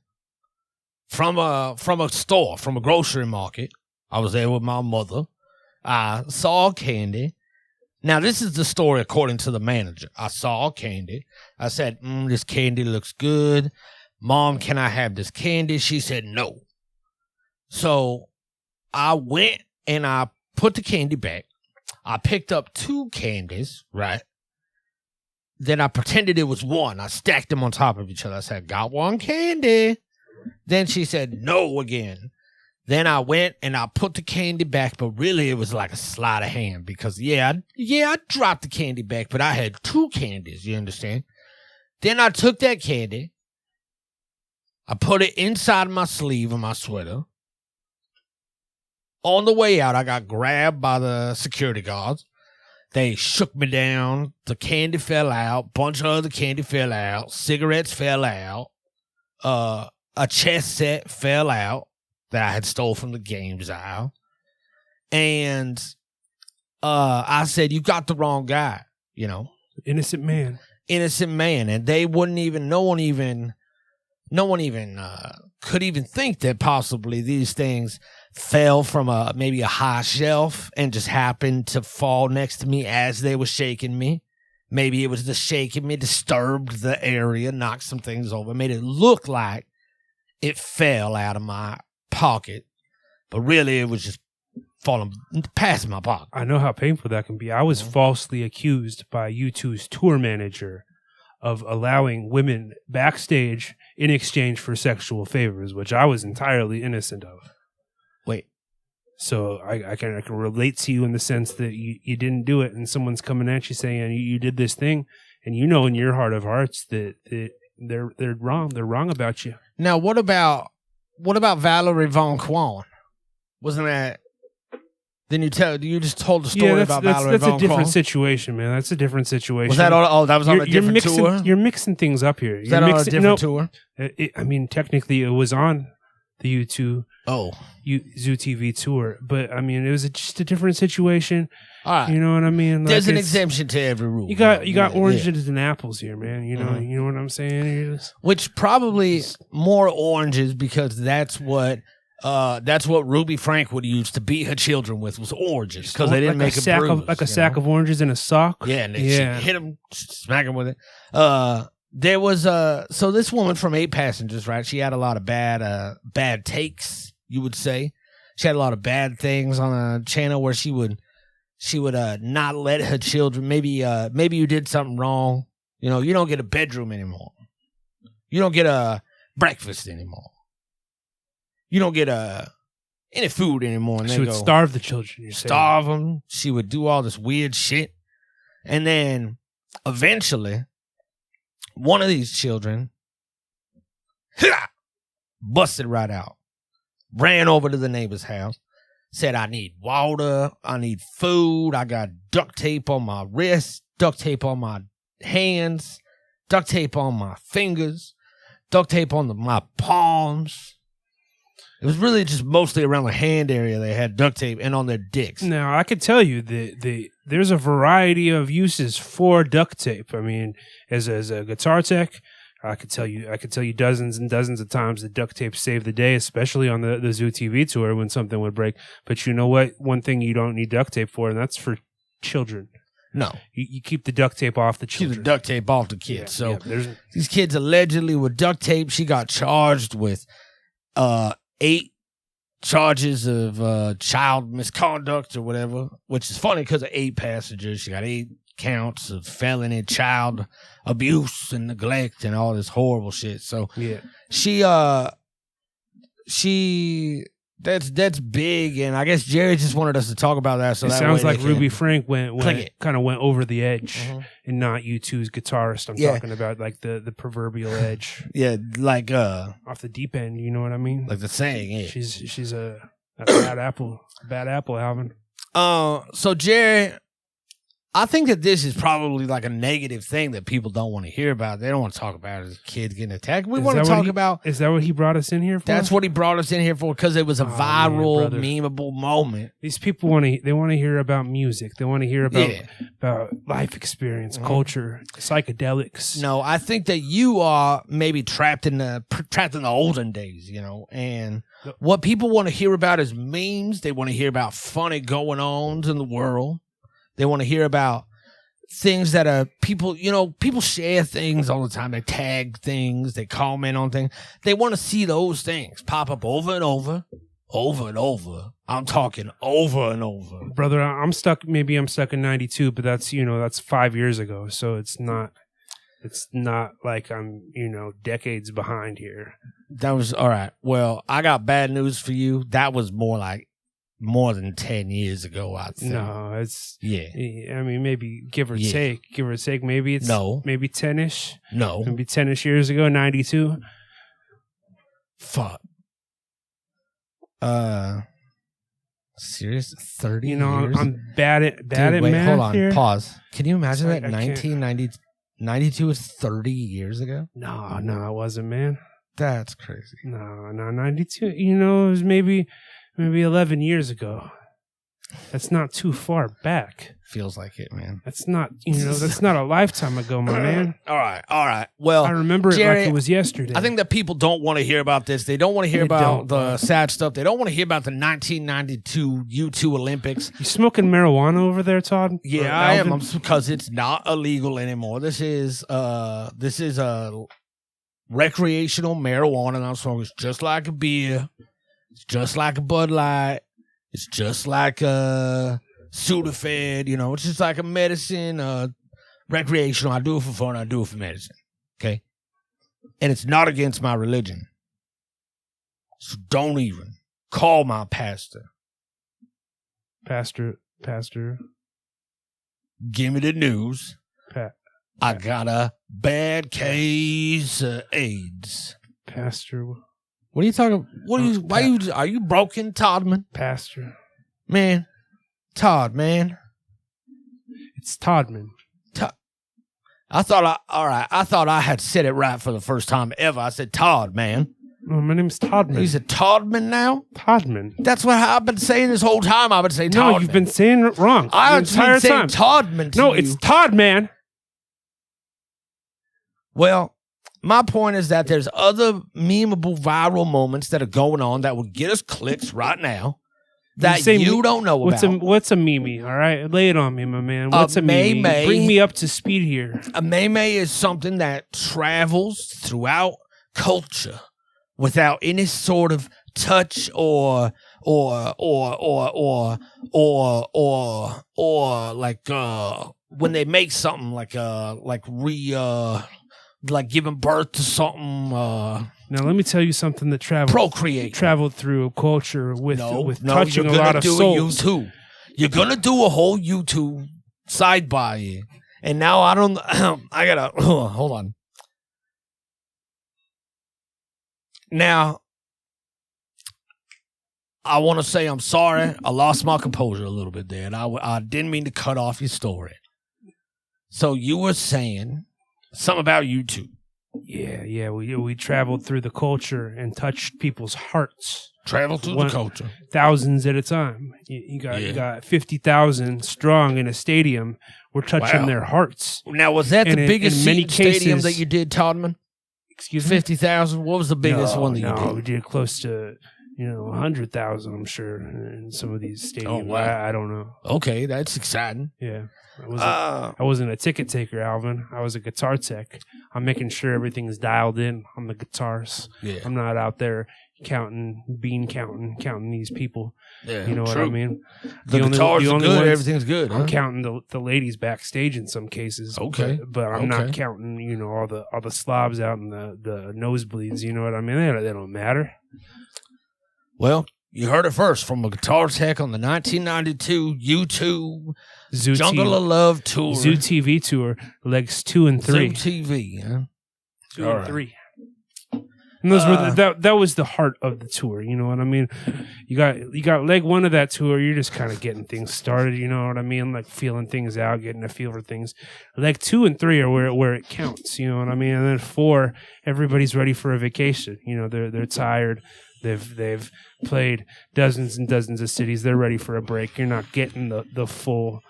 S2: from a store, from a grocery market. I was there with my mother. I saw candy. Now, this is the story according to the manager. I saw candy. I said, this candy looks good. Mom, can I have this candy? She said no. So I went and I put the candy back. I picked up 2 candies, right? Then I pretended it was one. I stacked them on top of each other. I said, got 1 candy. Then she said no again. Then I went and I put the candy back, but really it was like a sleight of hand because, I dropped the candy back, but I had 2 candies, you understand? Then I took that candy. I put it inside my sleeve of my sweater. On the way out, I got grabbed by the security guards. They shook me down. The candy fell out. Bunch of other candy fell out. Cigarettes fell out. A chess set fell out that I had stole from the games aisle. And I said, you got the wrong guy, you know.
S3: Innocent man.
S2: And they wouldn't even, no one even could even think that possibly these things fell from maybe a high shelf and just happened to fall next to me as they were shaking me. Maybe it was the shaking me disturbed the area, knocked some things over, made it look like it fell out of my pocket, but really it was just falling past my pocket.
S3: I know how painful that can be. I was falsely accused by U2's tour manager of allowing women backstage in exchange for sexual favors, which I was entirely innocent of.
S2: Wait.
S3: So I can relate to you in the sense that you didn't do it, and someone's coming at you saying you did this thing, and you know in your heart of hearts that they're wrong. They're wrong about you.
S2: Now, what about Valerie Von Quan? Wasn't that? Then you just told the story about Valerie Von Quan.
S3: That's a different situation, man. That's a different situation.
S2: Was that all? Oh, that was on a different tour?
S3: You're mixing things up here.
S2: Was that on a different tour?
S3: I mean, technically, it was on the U2 Zoo TV tour, but I mean, it was just a different situation.
S2: All right.
S3: You know what I mean?
S2: There's an exemption to every rule.
S3: You got oranges and apples here, man. You know what I'm saying?
S2: Which probably more oranges because that's what Ruby Frank would use to beat her children with was oranges because they didn't make a bruise,
S3: like a sack of oranges in a sock.
S2: Yeah, and they hit them, smack them with it. There was so this woman from 8 Passengers, right? She had a lot of bad takes, you would say. She had a lot of bad things on a channel where she would not let her children. Maybe you did something wrong. You know, you don't get a bedroom anymore. You don't get a breakfast anymore. You don't get any food anymore. And
S3: she would starve the children.
S2: Starve them. She would do all this weird shit. And then eventually, one of these children busted right out. Ran over to the neighbor's house. Said, I need water. I need food. I got duct tape on my wrist. Duct tape on my hands. Duct tape on my fingers. Duct tape on my palms. It was really just mostly around the hand area they had duct tape and on their dicks.
S3: Now, I could tell you that there's a variety of uses for duct tape. I mean, as a guitar tech, I could tell you dozens and dozens of times that duct tape saved the day, especially on the Zoo TV tour when something would break. But you know what? One thing you don't need duct tape for, and that's for children.
S2: No.
S3: You keep the duct tape off the children.
S2: Keep the duct tape off the kids. These kids allegedly were duct tape. She got charged with 8 charges of child misconduct or whatever, which is funny because of 8 passengers. She got 8 counts of felony child abuse and neglect and all this horrible shit. So she That's big, and I guess Jerry just wanted us to talk about that. So
S3: it
S2: that
S3: sounds
S2: way
S3: like Ruby Frank went
S2: kind
S3: of went over the edge, and not U2's guitarist. I'm
S2: Yeah.
S3: talking about like the proverbial edge.
S2: Yeah, like
S3: Off the deep end. You know what I mean?
S2: the saying. Yeah.
S3: She's a bad apple. Bad apple, Alvin.
S2: So Jerry, I think that this is probably like a negative thing that people don't want to hear about. They don't want to talk about as kids getting attacked. We want to talk about.
S3: Is that what he brought us in here for?
S2: That's what he brought us in here for, because it was a viral, memeable moment.
S3: These people want to hear about music. They want to hear about life experience, culture, psychedelics.
S2: No, I think that you are maybe trapped in the olden days, and what people want to hear about is memes. They want to hear about funny going-ons in the world. They want to hear about things that are people share things all the time. They tag things. They comment on things. They want to see those things pop up over and over, over and over. I'm talking over and over.
S3: Brother, I'm stuck in 92, but that's 5 years ago. So it's not like I'm, decades behind here.
S2: That was all right. Well, I got bad news for you. That was more than 10 years ago, I think.
S3: No, it's...
S2: Yeah.
S3: I mean, maybe give or take, maybe it's...
S2: No.
S3: Maybe 10-ish.
S2: No.
S3: Maybe 10-ish years ago, 92.
S2: Fuck. Serious? 30 years?
S3: I'm bad at
S2: wait,
S3: math
S2: hold on.
S3: here.
S2: Pause. Can you imagine
S3: It's
S2: that
S3: like,
S2: 1992 is 30 years ago?
S3: No, it wasn't, man.
S2: That's crazy.
S3: No, 92. It was maybe 11 years ago. That's not too far back.
S2: Feels like it, man.
S3: That's not, that's not a lifetime ago, my man.
S2: All right. Well,
S3: I remember
S2: Jerry,
S3: it like it was yesterday.
S2: I think that people don't want to hear about this. They don't want to hear about the sad stuff. They don't want to hear about the 1992 U2 Olympics.
S3: You smoking marijuana over there, Todd?
S2: Yeah, I am, because it's not illegal anymore. This is recreational marijuana, and I'm smoking. It's just like a beer. It's just like a Bud Light. It's just like a Sudafed. It's just like a medicine, recreational. I do it for fun. I do it for medicine. Okay? And it's not against my religion. So don't even call my pastor.
S3: Pastor.
S2: Give me the news. I got a bad case of AIDS.
S3: Pastor.
S2: What are you talking? Are you broken, Toddman?
S3: Pastor.
S2: Man. Todd, man.
S3: It's Toddman.
S2: I thought I had said it right for the first time ever. I said Todd, man.
S3: Oh, my name's Toddman.
S2: He's a Toddman now?
S3: Toddman.
S2: That's what I've been saying this whole time. I've been saying Toddman.
S3: No, you've been saying it wrong.
S2: I've been saying Toddman to you.
S3: No, it's Toddman.
S2: Well, my point is that there's other memeable viral moments that are going on that will get us clicks right now that you don't know about.
S3: What's a meme? All right, lay it on me, my man. What's a meme? Bring me up to speed here.
S2: A meme is something that travels throughout culture without any sort of touch or like when they make something like giving birth to something.
S3: Now let me tell you something that traveled through culture with touching a lot of souls.
S2: You're gonna do a whole YouTube sidebar here, and now I don't. I gotta hold on. Now, I want to say I'm sorry. I lost my composure a little bit there, and I didn't mean to cut off your story. So you were saying something about YouTube.
S3: Yeah. We traveled through the culture and touched people's hearts.
S2: Traveled through the culture.
S3: Thousands at a time. You got 50,000 strong in a stadium. We're touching their hearts.
S2: Now, was that the biggest stadium that you did, Toddman?
S3: Excuse me?
S2: 50,000? What was the biggest one that you did?
S3: No, we did close to 100,000, I'm sure, in some of these stadiums. Oh, wow. I don't know.
S2: Okay, that's exciting.
S3: Yeah. I wasn't a ticket taker, Alvin. I was a guitar tech. I'm making sure everything's dialed in on the guitars. Yeah. I'm not out there counting these people. Yeah, you know what I mean?
S2: The guitars are good. Everything's good.
S3: I'm counting the ladies backstage in some cases.
S2: Okay.
S3: But I'm not counting, all the slobs out in the nosebleeds. You know what I mean? They don't matter.
S2: Well, You heard it first from a guitar tech on the 1992 YouTube Jungle of Love tour.
S3: Zoo TV tour, legs 2 and 3.
S2: Zoo TV, yeah.
S3: 2 and 3. And those were that was the heart of the tour. You know what I mean? You got leg 1 of that tour. You're just kind of getting things started. You know what I mean? Like feeling things out, getting a feel for things. Leg 2 and 3 are where it counts. You know what I mean? And then 4, everybody's ready for a vacation. You know, they're tired. They've played dozens and dozens of cities. They're ready for a break. You're not getting the full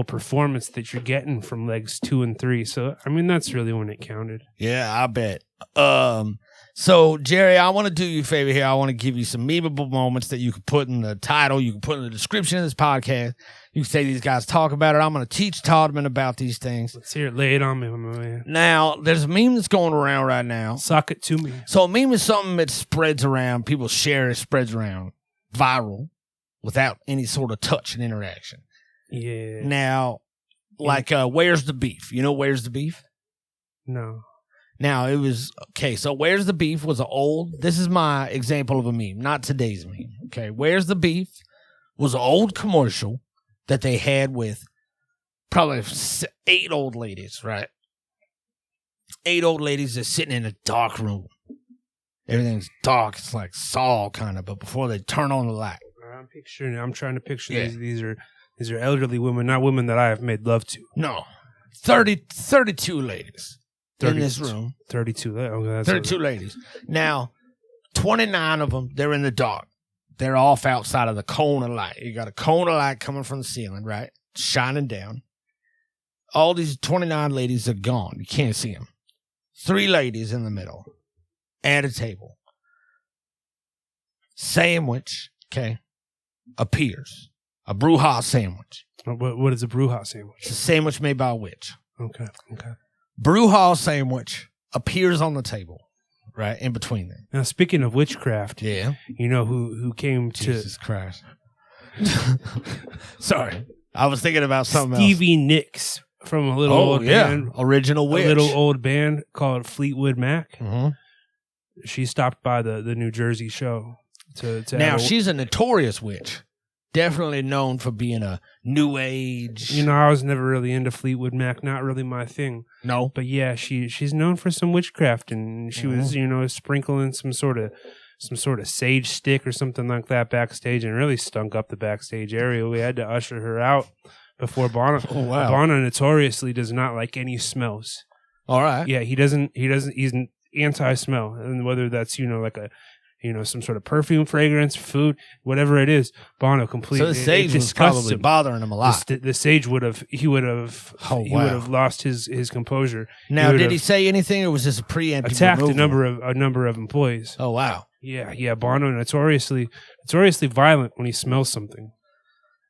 S3: performance that you're getting from legs 2 and 3. So I mean, that's really when it counted.
S2: Yeah, I bet. So, Jerry, I want to do you a favor here. I want to give you some memeable moments that you can put in the title. You can put in the description of this podcast. You can say these guys talk about it. I'm going to teach Toddman about these things.
S3: Let's hear it. Lay it on me, my man.
S2: Now, there's a meme that's going around right now.
S3: Sock it to me.
S2: So, a meme is something that spreads around. People share it, spreads around viral without any sort of touch and interaction.
S3: Yeah.
S2: Now, like, Where's the Beef? You know Where's the Beef?
S3: No.
S2: Now, it was, okay, so Where's the Beef was this is my example of a meme, not today's meme, okay? Where's the Beef was an old commercial that they had with probably 8 old ladies, right? 8 old ladies just sitting in a dark room. Everything's dark. It's like Saw kind of, but before they turn on the light.
S3: I'm trying to picture these are elderly women, not women that I have made love to.
S2: No. 32 ladies. In this room.
S3: 32. Okay, that's
S2: 32 ladies. Now, 29 of them, they're in the dark. They're off outside of the cone of light. You got a cone of light coming from the ceiling, right? Shining down. All these 29 ladies are gone. You can't see them. 3 ladies in the middle at a table. Sandwich, okay, appears. A bruja sandwich.
S3: What is a bruja sandwich?
S2: It's a sandwich made by a witch.
S3: Okay.
S2: Bruja sandwich appears on the table, right, in between them.
S3: Now, speaking of witchcraft,
S2: yeah,
S3: you know who came
S2: Jesus Christ. Sorry. I was thinking about something
S3: Stevie Nicks from a little old band.
S2: Original witch.
S3: A little old band called Fleetwood Mac.
S2: Mm-hmm.
S3: She stopped by the New Jersey show.
S2: Now, she's a notorious witch. Definitely known for being a new age.
S3: You know, I was never really into Fleetwood Mac. Not really my thing.
S2: No.
S3: But yeah, she's known for some witchcraft, and she was, you know, sprinkling some sort of sage stick or something like that backstage, and really stunk up the backstage area. We had to usher her out before Bono.
S2: Oh, wow.
S3: Bono notoriously does not like any smells.
S2: All right.
S3: Yeah, he's an anti-smell, and whether that's, you know, like some sort of perfume, fragrance, food, whatever it is, Bono completely.
S2: So the sage was probably bothering him a lot.
S3: The sage would have lost his composure.
S2: Now, did he say anything, or was this a preemptive
S3: attacked
S2: removal?
S3: a number of employees?
S2: Oh wow.
S3: Yeah. Bono notoriously violent when he smells something.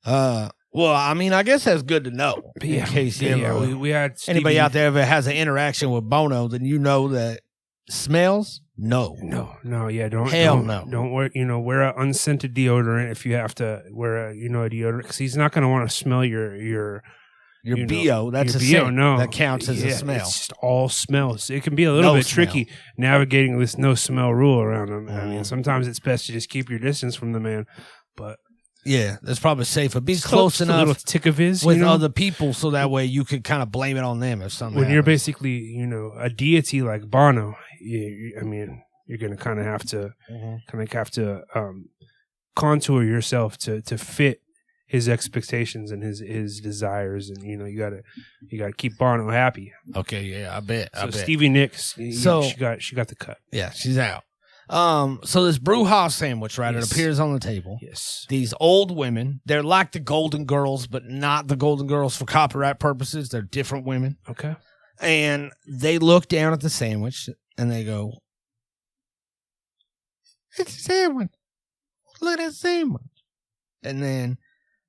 S2: Well, I mean, I guess that's good to know. In case
S3: we had
S2: anybody out there that has an interaction with Bono, then you know that smells. No.
S3: Yeah,
S2: no.
S3: Don't wear. You know, wear an unscented deodorant if you have to wear a deodorant, because he's not going to want to smell your
S2: BO. That's
S3: your
S2: a
S3: BO.
S2: scent.
S3: No,
S2: that counts as a smell.
S3: It's just all smells. It can be a little bit tricky navigating this no smell rule around him. I mean, sometimes it's best to just keep your distance from the man, but.
S2: Yeah, that's probably safer. Be close enough,
S3: a little tick of his,
S2: with other people, so that way you could kind of blame it on them if something.
S3: When you're basically, you know, a deity like Bono, I mean, you're going to kind of have to contour yourself to fit his expectations and his desires, and you know, you gotta keep Bono happy.
S2: Okay, yeah, I bet.
S3: Stevie Nicks, she got the cut.
S2: Yeah, she's out. So this bruja sandwich, right?
S3: Yes.
S2: It appears on the table.
S3: Yes.
S2: These old women, they're like the Golden Girls, but not the Golden Girls for copyright purposes. They're different women.
S3: Okay.
S2: And they look down at the sandwich and they go, "It's a sandwich. Look at that sandwich." And then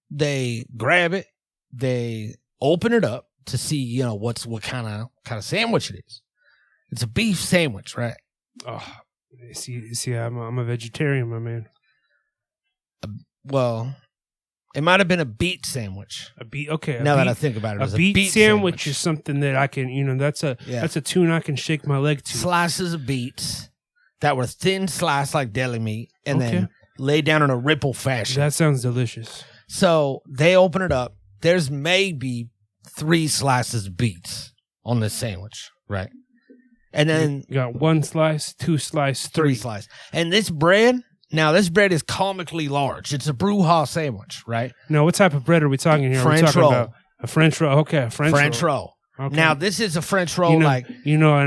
S2: they grab it, they open it up to see, you know, what kind of sandwich it is. It's a beef sandwich, right?
S3: Oh. See, I'm a vegetarian, my man.
S2: Well, it might have been a beet sandwich. Now that I think about it,
S3: a beet sandwich is something that I can, you know, that's a tune I can shake my leg to.
S2: Slices of beets that were thin sliced like deli meat, and then laid down in a ripple fashion.
S3: That sounds delicious.
S2: So they open it up. There's maybe 3 slices of beets on this sandwich, right? And then
S3: you got 1 slice, 2 slice,
S2: 3 slices. And this bread, now this bread is comically large. It's a brouhaha sandwich, right?
S3: Now, what type of bread are we talking here?
S2: French
S3: we're talking
S2: roll.
S3: About a French roll. Okay, a French
S2: roll.
S3: Okay.
S2: Now, this is a French roll,
S3: a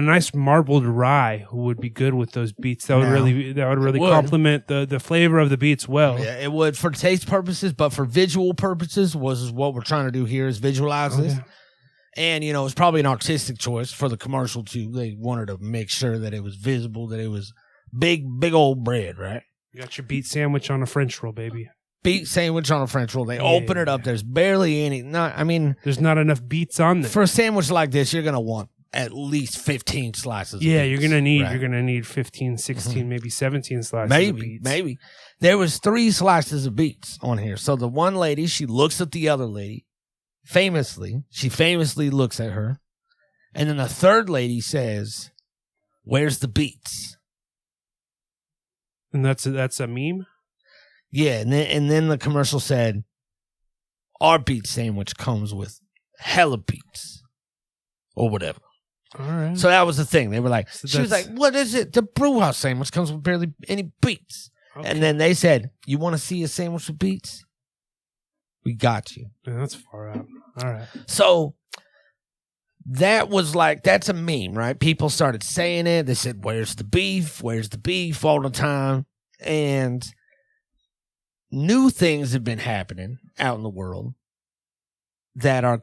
S3: nice marbled rye would be good with those beets. That would really complement the flavor of the beets well.
S2: Yeah, it would for taste purposes, but for visual purposes, is what we're trying to do here is visualize this. And, it's probably an artistic choice for the commercial, too. They wanted to make sure that it was visible, that it was big old bread, right?
S3: You got your beet sandwich on a French roll, baby.
S2: Beet sandwich on a French roll. They open it up. There's barely any.
S3: There's not enough beets on there.
S2: For a sandwich like this, you're going to want at least 15 slices.
S3: Yeah,
S2: of beets,
S3: you're going to need 15, 16, maybe 17 slices of beets.
S2: Maybe. There was 3 slices of beets on here. So the one lady, she looks at the other lady. She famously looks at her. And then the third lady says, "Where's the beets?"
S3: And that's a meme?
S2: Yeah, and then the commercial said, "Our beet sandwich comes with hella beets." Or whatever.
S3: All right.
S2: So that was the thing. They were like, she was like, "What is it? The brewhouse sandwich comes with barely any beets." Okay. And then they said, "You want to see a sandwich with beets? We got you."
S3: Yeah, that's far out. All right.
S2: So that was that's a meme, right? People started saying it. They said, "Where's the beef? Where's the beef?" all the time. And new things have been happening out in the world that are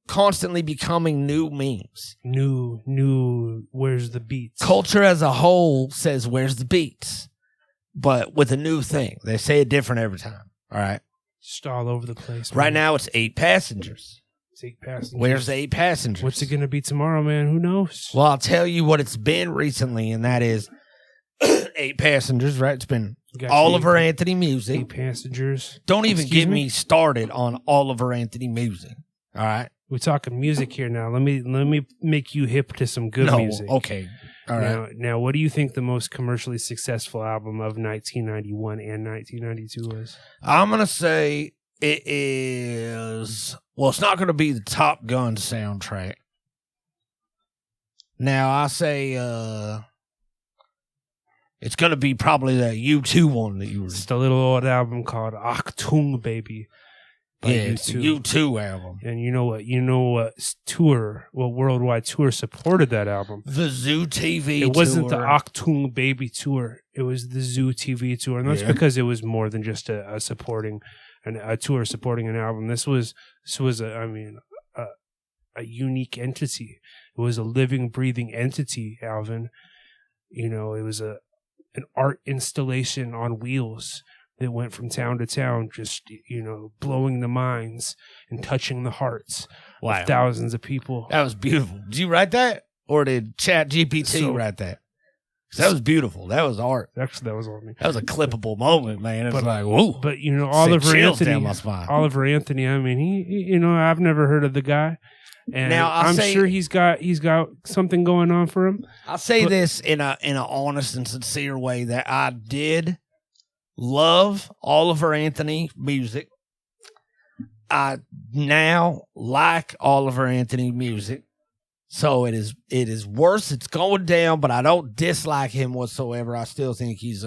S2: constantly becoming new memes.
S3: New, where's the beets?
S2: Culture as a whole says, "Where's the beets?" But with a new thing. They say it different every time. All right.
S3: Just all over the place.
S2: Right now, it's 8 passengers.
S3: It's 8 passengers.
S2: Where's the 8 passengers?
S3: What's it going to be tomorrow, man? Who knows?
S2: Well, I'll tell you what it's been recently, and that is 8 passengers, right? It's been Oliver Anthony music.
S3: 8 passengers.
S2: Don't even get me started on Oliver Anthony music. All right?
S3: We're talking music here now. Let me make you hip to some good music.
S2: Okay. All right.
S3: Now, what do you think the most commercially successful album of 1991 and 1992 was? I'm
S2: going to say it is... Well, it's not going to be the Top Gun soundtrack. Now, I say it's going to be probably that U2 one that you were...
S3: It's the little old album called Achtung Baby.
S2: Yeah, it's a U2 album.
S3: And you know what worldwide tour supported that album?
S2: The Zoo TV
S3: tour. It wasn't the Achtung Baby tour. It was the Zoo TV tour. And that's because it was more than just a tour supporting an album. This was a unique entity. It was a living, breathing entity, Alvin. It was an art installation on wheels. It went from town to town, just, blowing the minds and touching the hearts of thousands of people.
S2: That was beautiful. Did you write that? Or did ChatGPT write that? That was beautiful. That was art.
S3: Actually, that was on me.
S2: That was a clippable moment, man. It was like, whoa.
S3: But, Oliver Anthony, I mean, he I've never heard of the guy. And now, I'm sure he's got something going on for him.
S2: I'll say this in an honest and sincere way that I did love Oliver Anthony music. I now like Oliver Anthony music. So it is worse. It's going down, but I don't dislike him whatsoever. I still think he's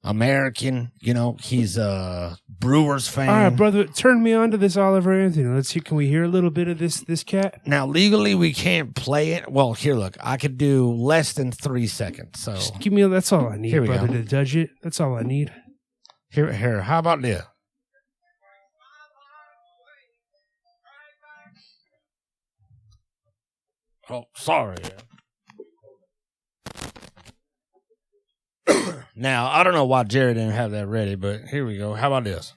S2: American. He's a Brewers fan.
S3: All right, brother, turn me on to this Oliver Anthony. Let's see. Can we hear a little bit of this cat?
S2: Now, legally, we can't play it. Well, here, look. I could do less than 3 seconds. So
S3: just give me. That's all I need, brother, to judge it. That's all I need.
S2: Here. How about this? Oh, sorry. Now, I don't know why Jerry didn't have that ready, but here we go. How about this?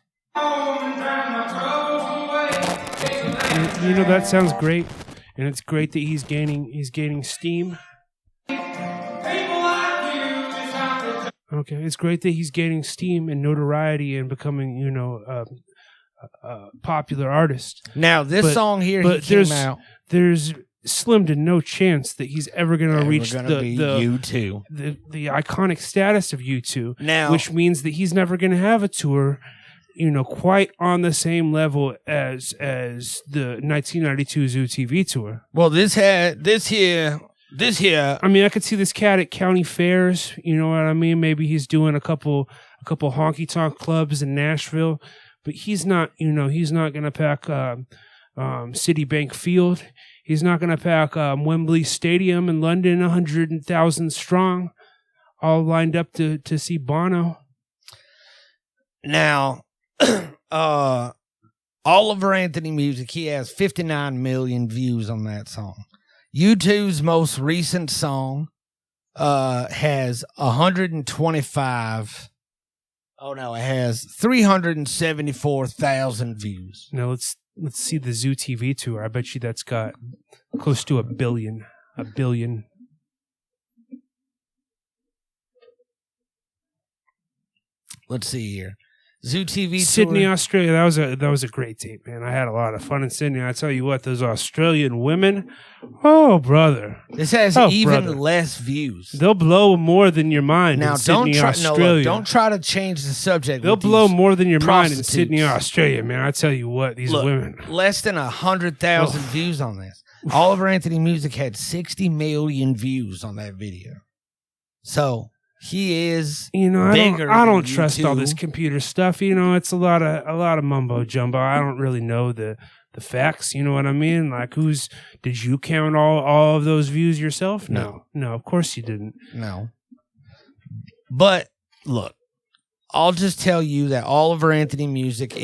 S3: That sounds great, and it's great that he's gaining steam. Okay, it's great that he's gaining steam and notoriety and becoming, a popular artist.
S2: Now, this song here, he came out.
S3: There's slim to no chance that he's ever going to reach the
S2: U2,
S3: the iconic status of U2.
S2: Now,
S3: which means that he's never going to have a tour, quite on the same level as the 1992 Zoo TV tour.
S2: Well, this here.
S3: I mean, I could see this cat at county fairs. You know what I mean? Maybe he's doing a couple honky tonk clubs in Nashville, but he's not. He's not going to pack Citibank Field. He's not going to pack Wembley Stadium in London, 100,000 strong, all lined up to see Bono.
S2: Now, Oliver Anthony Music, he has 59 million views on that song. U2's most recent song has 125. Oh no, it has 374,000 views.
S3: Now let's see the Zoo TV tour. I bet you that's got close to a billion.
S2: Let's see here. Zoo TV
S3: Sydney,
S2: tour.
S3: Australia. That was a great tape, man. I had a lot of fun in Sydney. I tell you what, those Australian women, oh brother,
S2: this has even less views.
S3: They'll blow more than your mind.
S2: Now,
S3: in Sydney, Australia.
S2: Don't try to change the subject.
S3: They'll blow more than your mind in Sydney, Australia, man. I tell you what, these women.
S2: Less than 100,000 views on this. Oliver Anthony Music had 60 million views on that video. So. He is,
S3: I don't trust all this computer stuff. It's a lot of mumbo jumbo. I don't really know the facts. You know what I mean? Like, did you count all of those views yourself? No, of course you didn't.
S2: No. But look, I'll just tell you that Oliver Anthony Music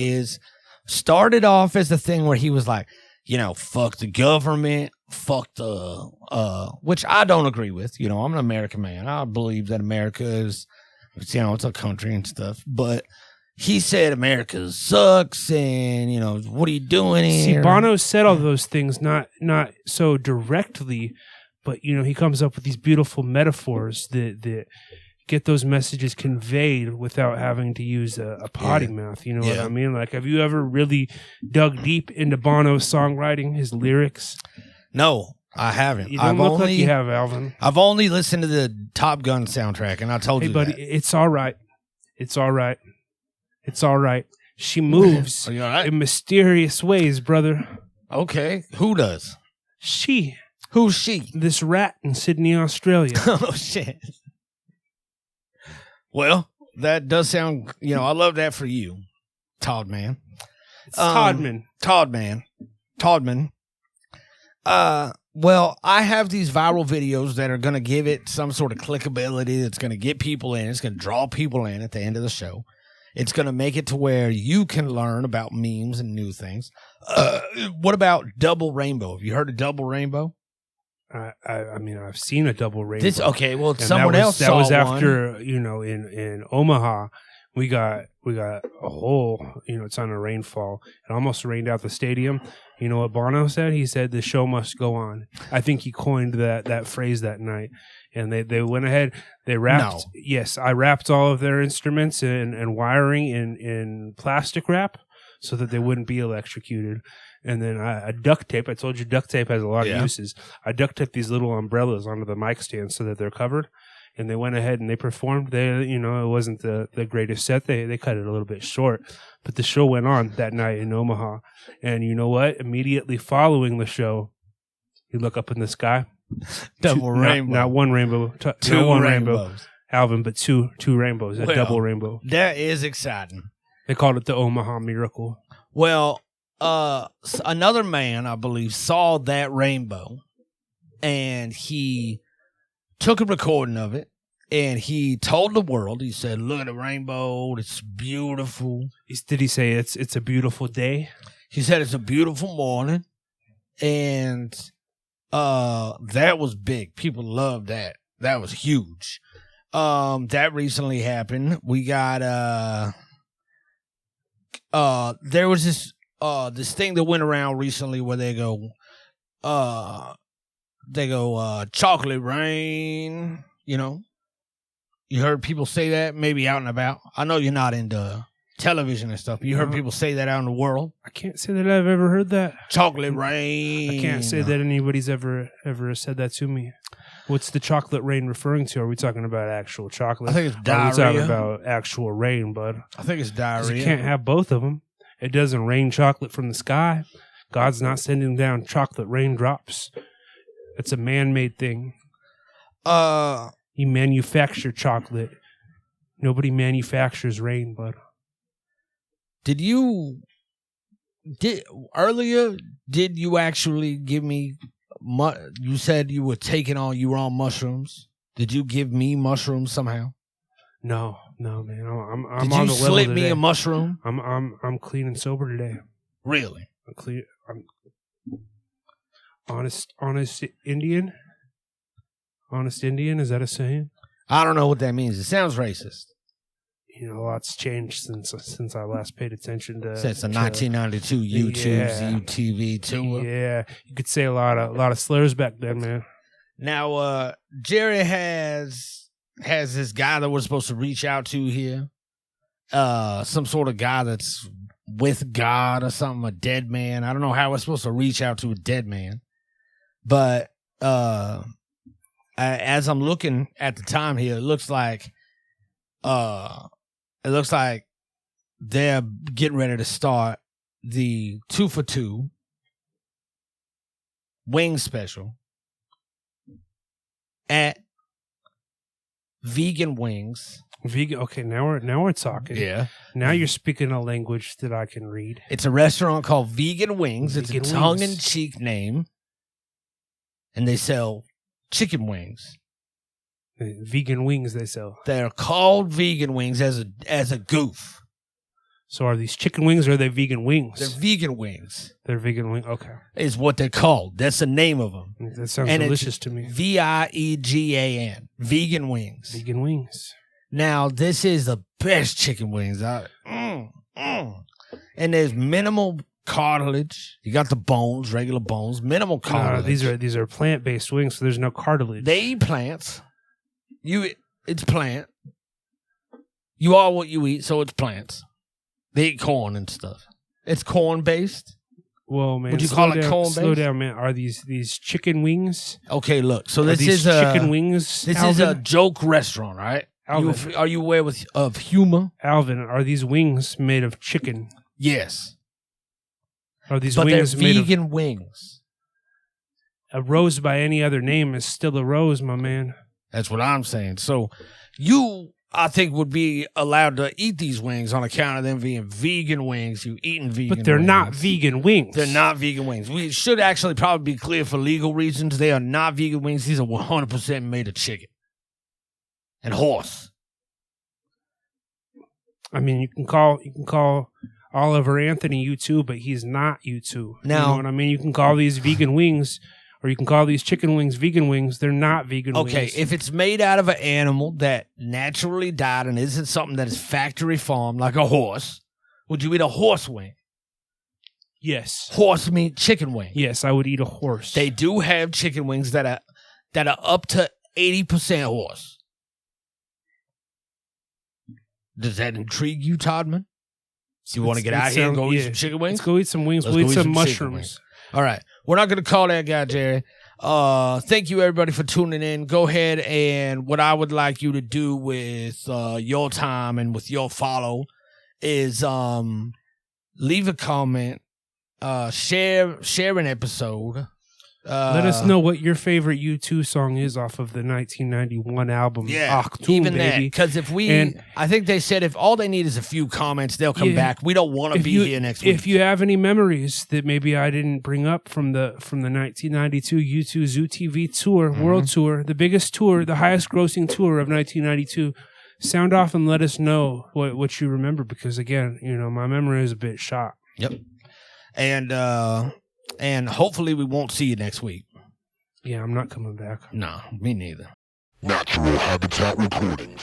S2: started off as the thing where he was like, fuck the government. Fuck the, which I don't agree with. I'm an American man. I believe that America is, it's a country and stuff. But he said America sucks and, what are you doing here?
S3: See, Bono said all those things, not so directly, but, he comes up with these beautiful metaphors that get those messages conveyed without having to use a potty mouth. You know what I mean? Like, have you ever really dug deep into Bono's songwriting, his lyrics?
S2: No, I haven't.
S3: You don't look like you have, Alvin.
S2: I've only listened to the Top Gun soundtrack, and I told you
S3: buddy,
S2: that.
S3: It's all right. It's all right. It's all right. She moves in mysterious ways, brother.
S2: Okay. Who does?
S3: She.
S2: Who's she?
S3: This rat in Sydney, Australia.
S2: Oh, shit. Well, that does sound, I love that for you, Todd man.
S3: It's Toddman.
S2: Toddman. Well, I have these viral videos that are going to give it some sort of clickability that's going to get people in. It's going to draw people in at the end of the show. It's going to make it to where you can learn about memes and new things. What about Double Rainbow? Have you heard of Double Rainbow?
S3: I mean, I've seen a double rainbow.
S2: Well, someone else saw one.
S3: That was after, in Omaha, we got a whole, it's on a rainfall. It almost rained out the stadium. You know what Bono said? He said the show must go on. I think he coined that phrase that night. And they went ahead, they wrapped. No. Yes, I wrapped all of their instruments and wiring in plastic wrap so that they wouldn't be electrocuted. And then I duct tape. I told you duct tape has a lot of uses. I duct taped these little umbrellas onto the mic stand so that they're covered. And they went ahead and they performed. It wasn't the greatest set. They cut it a little bit short. But the show went on that night in Omaha. And you know what? Immediately following the show, you look up in the sky.
S2: Double rainbow.
S3: Not one rainbow.
S2: Two
S3: one
S2: rainbows.
S3: Rainbow, Alvin, but two rainbows. A double rainbow.
S2: That is exciting.
S3: They called it the Omaha Miracle.
S2: Well, another man, I believe, saw that rainbow, and he took a recording of it, and he told the world. He said, "Look at the rainbow; it's beautiful."
S3: Did he say it's a beautiful day?
S2: He said it's a beautiful morning, and that was big. People loved that. That was huge. That recently happened. We got there was this thing that went around recently where they go chocolate rain, You heard people say that maybe out and about. I know you're not into television and stuff. You heard people say that out in the world.
S3: I can't say that I've ever heard that.
S2: Chocolate rain.
S3: I can't say that anybody's ever said that to me. What's the chocolate rain referring to? Are we talking about actual chocolate?
S2: I think it's diarrhea.
S3: Are we talking about actual rain, bud?
S2: I think it's diarrhea.
S3: You can't have both of them. It doesn't rain chocolate from the sky. God's not sending down chocolate raindrops. It's a man-made thing. You manufacture chocolate. Nobody manufactures rain, bud.
S2: Did you actually give me? You said you were on mushrooms. Did you give me mushrooms somehow?
S3: No, man. I'm
S2: Did
S3: on
S2: you
S3: the level
S2: slip
S3: today.
S2: me a mushroom?
S3: I'm clean and sober today.
S2: Really?
S3: I'm clean. I'm honest Indian. Honest Indian. Is that a saying?
S2: I don't know what that means. It sounds racist.
S3: You know, a lot's changed since I last paid attention to
S2: since the 1992 YouTube ZTV tour.
S3: Yeah, you could say a lot of slurs back then, man.
S2: Now, Jerry has this guy that we're supposed to reach out to here. Some sort of guy that's with God or something, a dead man. I don't know how we're supposed to reach out to a dead man, but as I'm looking at the time here, it looks like they're getting ready to start the 2 for $2 wing special at Vegan Wings.
S3: Vegan. Okay, now we're talking.
S2: Yeah.
S3: Now you're speaking a language that I can read.
S2: It's a restaurant called Vegan Wings. It's a tongue-in-cheek name, and they sell chicken wings.
S3: Vegan wings they sell.
S2: They're called vegan wings as a goof.
S3: So are these chicken wings or are they vegan wings?
S2: They're vegan wings.
S3: They're vegan wings. Okay.
S2: Is what they're called. That's the name of them.
S3: That sounds delicious to me.
S2: VIEGAN. Vegan wings.
S3: Vegan wings.
S2: Now, this is the best chicken wings. And there's minimal cartilage. You got the bones, regular bones, minimal cartilage.
S3: These are plant-based wings, so there's no cartilage.
S2: They eat plants. It's plant. You are what you eat, so it's plants. They eat corn and stuff. It's corn-based.
S3: Whoa, man.
S2: Would you call it corn-based?
S3: Slow down, man. Are these chicken wings?
S2: Okay, look. So this
S3: is chicken wings.
S2: This
S3: Alvin?
S2: is a joke restaurant, right?
S3: Alvin.
S2: Are you aware of humor?
S3: Alvin, are these wings made of chicken?
S2: Yes.
S3: Are these
S2: but
S3: wings
S2: they're
S3: made
S2: vegan wings?
S3: A rose by any other name is still a rose, my man.
S2: That's what I'm saying. So you, I think, would be allowed to eat these wings on account of them being vegan wings. You eating vegan
S3: But they're
S2: wings.
S3: not vegan wings.
S2: They're not vegan wings. We should actually probably be clear for legal reasons. They are not vegan wings. These are 100% made of chicken and horse.
S3: I mean, you can call Oliver Anthony you too, but he's not you too.
S2: Now,
S3: you know what I mean? You can call these vegan wings, or you can call these chicken wings vegan wings. They're not vegan wings.
S2: Okay, if it's made out of an animal that naturally died and isn't something that is factory farmed, like a horse, would you eat a horse wing?
S3: Yes.
S2: Horse meat chicken wing.
S3: Yes, I would eat a horse.
S2: They do have chicken wings that are up to 80% horse. Does that intrigue you, Toddman? Do you want to get out here and go eat some chicken wings?
S3: Let's go eat some wings. We'll eat some mushrooms.
S2: All right. We're not going to call that guy, Jerry. Thank you, everybody, for tuning in. Go ahead, and what I would like you to do with your time and with your follow is leave a comment, share an episode.
S3: Let us know what your favorite U2 song is off of the 1991 album.
S2: Yeah,
S3: Achtung,
S2: even
S3: baby.
S2: that. Because I think they said if all they need is a few comments, they'll come back. We don't want to be here next week.
S3: If you have any memories that maybe I didn't bring up from the 1992 U2 Zoo TV tour, world tour, the biggest tour, the highest grossing tour of 1992, sound off and let us know what you remember. Because again, my memory is a bit shot.
S2: Yep. And hopefully we won't see you next week.
S3: Yeah, I'm not coming back.
S2: No, me neither.
S5: Natural Habitat Recordings.